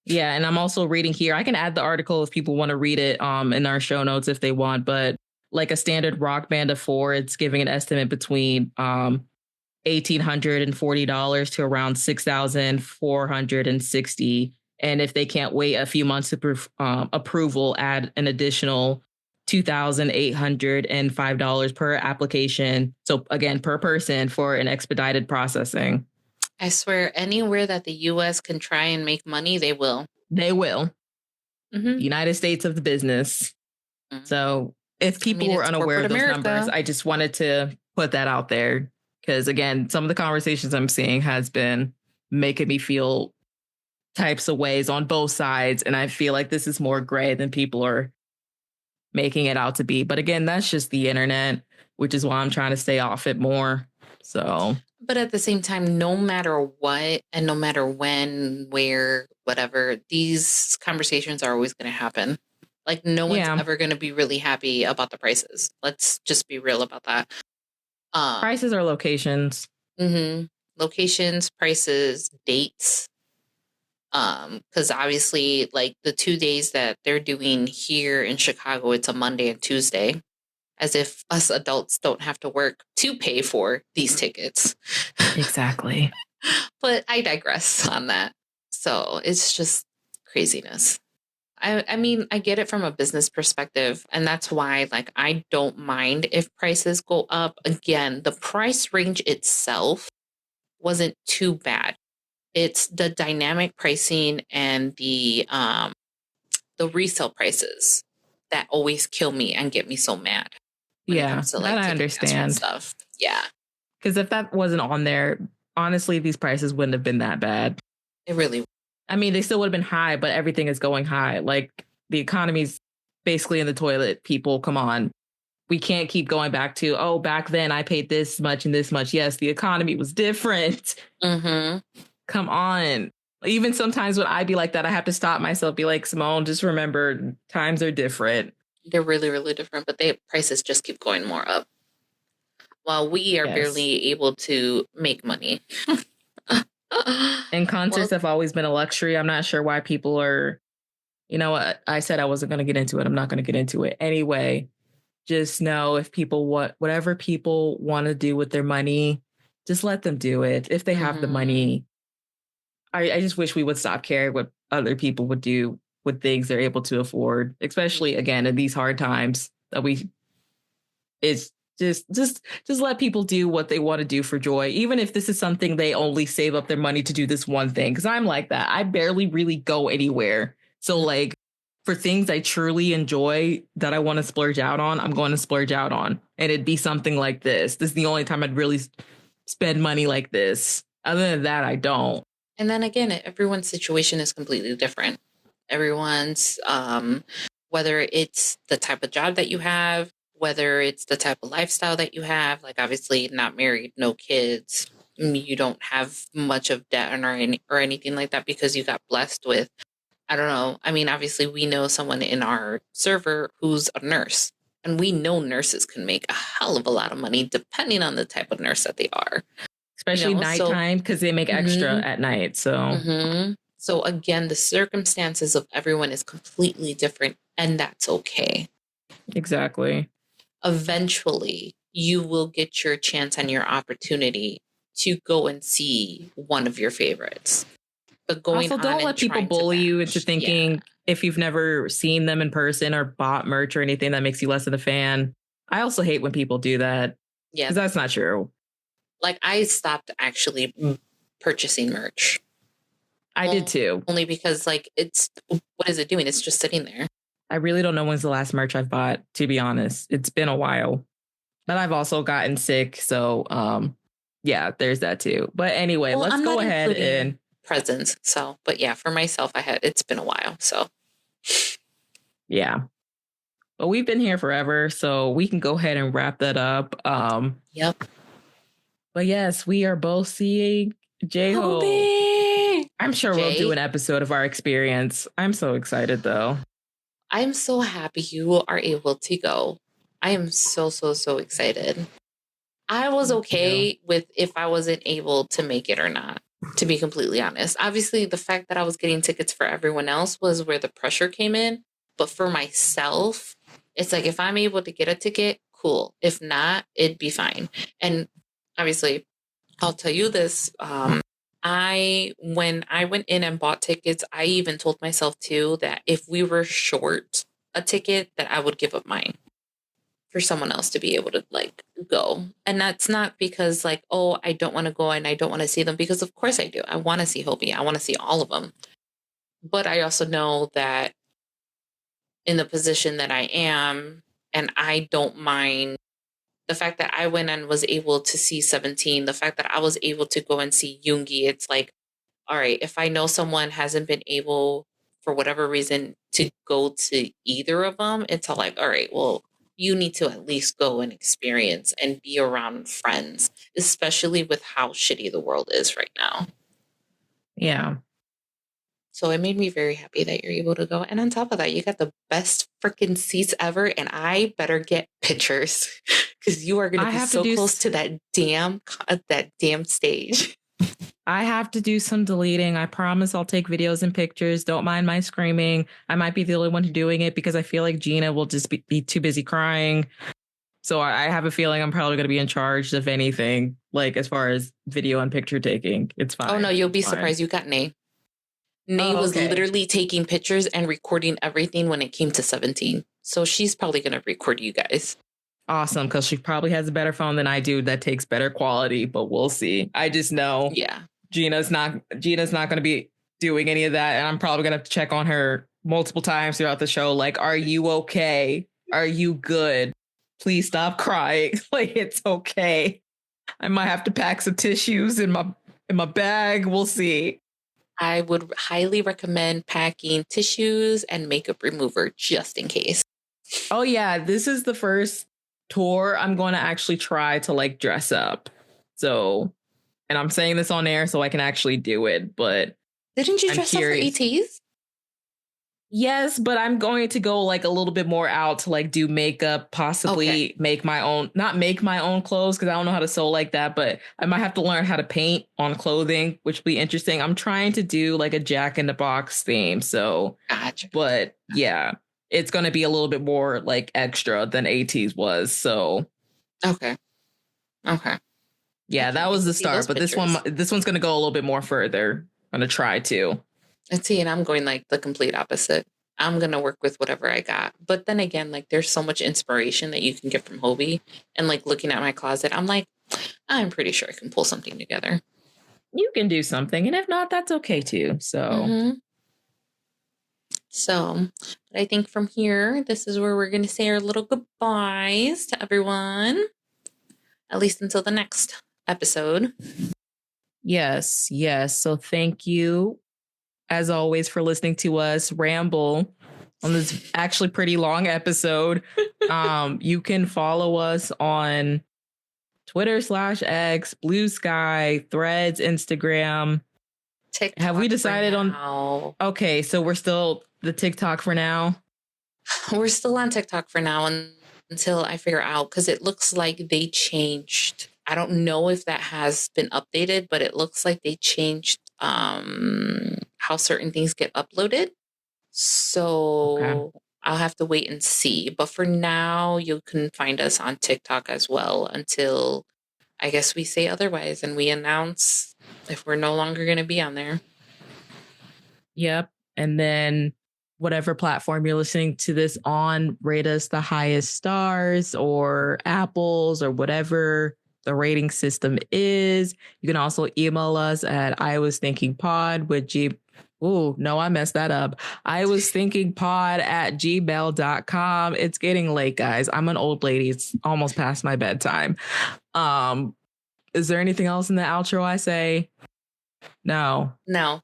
Yeah, and I'm also reading here. I can add the article if people want to read it in our show notes if they want. But like a standard rock band of 4, it's giving an estimate between $1,840 to around $6,460. And if they can't wait a few months to approval, add an additional $2,805 per application. So again, per person for an expedited processing. I swear, anywhere that the U.S. can try and make money, they will. They will. Mm-hmm. United States of the business. Mm-hmm. So if people were unaware of those numbers, I just wanted to put that out there. Because again, some of the conversations I'm seeing has been making me feel types of ways on both sides. And I feel like this is more gray than people are making it out to be. But again, that's just the internet, which is why I'm trying to stay off it more. So, but at the same time, no matter what, and no matter when, where, whatever, these conversations are always going to happen. Like, no one's ever going to be really happy about the prices. Let's just be real about that. Prices or locations. Locations, prices, dates. Because obviously, like, the 2 days that they're doing here in Chicago, it's a Monday and Tuesday, as if us adults don't have to work to pay for these tickets. Exactly. But I digress on that. So it's just craziness. I mean, I get it from a business perspective, and that's why, like, I don't mind if prices go up. Again, the price range itself wasn't too bad. It's the dynamic pricing and the resale prices that always kill me and get me so mad. When it comes to, like, that I understand stuff. Yeah, because if that wasn't on there, honestly, these prices wouldn't have been that bad. It really. I mean, they still would have been high, but everything is going high. Like, the economy's basically in the toilet. People, come on. We can't keep going back to, oh, back then I paid this much and this much. Yes, the economy was different. Come on. Even sometimes when I be like that, I have to stop myself, be like, Simone, just remember, times are different. They're really, really different, but prices just keep going more up. While we are barely able to make money. And concerts have always been a luxury. I'm not sure why people are, you know what? I said I wasn't going to get into it. I'm not going to get into it. Anyway, just know if people whatever people want to do with their money, just let them do it. If they have the money, I just wish we would stop caring what other people would do with things they're able to afford, especially, again, in these hard times that it's just let people do what they want to do for joy, even if this is something they only save up their money to do this one thing. Because I'm like that. I barely really go anywhere. So, like, for things I truly enjoy that I want to splurge out on, I'm going to splurge out on. And it'd be something like this. This is the only time I'd really spend money like this. Other than that, I don't. And then again, everyone's situation is completely different. Everyone's, whether it's the type of job that you have, whether it's the type of lifestyle that you have, like, obviously not married, no kids, you don't have much of debt or anything like that because you got blessed with, I don't know. I mean, obviously we know someone in our server who's a nurse, and we know nurses can make a hell of a lot of money depending on the type of nurse that they are. Especially nighttime, because they make extra at night. So So again, the circumstances of everyone is completely different, and that's okay. Exactly. Eventually, you will get your chance and your opportunity to go and see one of your favorites. But going also, don't let people bully you into thinking if you've never seen them in person or bought merch or anything that makes you less of a fan. I also hate when people do that. Yeah, because that's not true. Like, I stopped actually purchasing merch. I did too. Only because, like, what is it doing? It's just sitting there. I really don't know when's the last merch I've bought, to be honest. It's been a while. But I've also gotten sick. So, yeah, there's that too. But anyway, let's go ahead and presents. So, but yeah, for myself, it's been a while. So, yeah. But we've been here forever. So we can go ahead and wrap that up. Yep. But yes, we are both seeing J-Ho. I'm sure we'll do an episode of our experience. I'm so excited, though. I'm so happy you are able to go. I am so, so, so excited. I was okay with if I wasn't able to make it or not, to be completely honest. Obviously, the fact that I was getting tickets for everyone else was where the pressure came in. But for myself, it's like, if I'm able to get a ticket, cool. If not, it'd be fine. And obviously, I'll tell you this. When I went in and bought tickets, I even told myself too that if we were short a ticket, that I would give up mine for someone else to be able to, like, go. And that's not because, like, oh, I don't want to go and I don't want to see them, because of course I do. I want to see Hobi. I want to see all of them. But I also know that in the position that I am, and I don't mind the fact that I went and was able to see 17, the fact that I was able to go and see Yoongi, it's like, all right, if I know someone hasn't been able, for whatever reason, to go to either of them, it's all like, all right, well, you need to at least go and experience and be around friends, especially with how shitty the world is right now. Yeah. So it made me very happy that you're able to go. And on top of that, you got the best freaking seats ever. And I better get pictures because you are going to be so close to that damn stage. I have to do some deleting. I promise I'll take videos and pictures. Don't mind my screaming. I might be the only one doing it because I feel like Gina will just be too busy crying. So I have a feeling I'm probably going to be in charge of anything, like as far as video and picture taking. It's fine. Oh, no, you'll be surprised. You got Nay. Nay was literally taking pictures and recording everything when it came to 17. So she's probably going to record you guys. Awesome, because she probably has a better phone than I do that takes better quality, but we'll see. I just know Gina's not going to be doing any of that. And I'm probably going to have to check on her multiple times throughout the show. Like, are you okay? Are you good? Please stop crying. Like, it's okay. I might have to pack some tissues in my bag. We'll see. I would highly recommend packing tissues and makeup remover just in case. Oh, yeah. This is the first tour I'm going to actually try to like dress up. So, and I'm saying this on air so I can actually do it. But didn't you dress up for ETs? Yes, but I'm going to go like a little bit more out to like do makeup, possibly make my own, not make my own clothes because I don't know how to sew like that, but I might have to learn how to paint on clothing, which will be interesting. I'm trying to do like a Jack in the Box theme. So, but yeah, it's going to be a little bit more like extra than AT's was. So, okay. Yeah, that was the start, but this one's going to go a little bit more further. I'm going to try to. And see, and I'm going like the complete opposite. I'm going to work with whatever I got. But then again, like there's so much inspiration that you can get from Hobi. And like looking at my closet, I'm like, I'm pretty sure I can pull something together. You can do something. And if not, that's okay too. So, So I think from here, this is where we're going to say our little goodbyes to everyone. At least until the next episode. Yes. So thank you, as always, for listening to us ramble on this actually pretty long episode. You can follow us on Twitter /X, Blue Sky, Threads, Instagram. TikTok. Have we decided on? Okay, so we're still the TikTok for now. We're still on TikTok for now until I figure out, because it looks like they changed. I don't know if that has been updated, but it looks like they changed how certain things get uploaded. So I'll have to wait and see. But for now, you can find us on TikTok as well until I guess we say otherwise and we announce if we're no longer going to be on there. Yep. And then whatever platform you're listening to this on, rate us the highest stars or apples or whatever the rating system is. You can also email us at iwasthinkingpod with I messed that up. iwasthinkingpod@gmail.com. It's getting late, guys. I'm an old lady. It's almost past my bedtime. Is there anything else in the outro I say? No. Nope.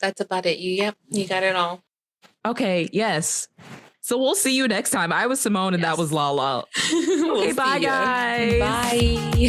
That's about it. You got it all. Okay. Yes. So we'll see you next time. I was Simone and that was Lala. Okay, bye guys. Bye.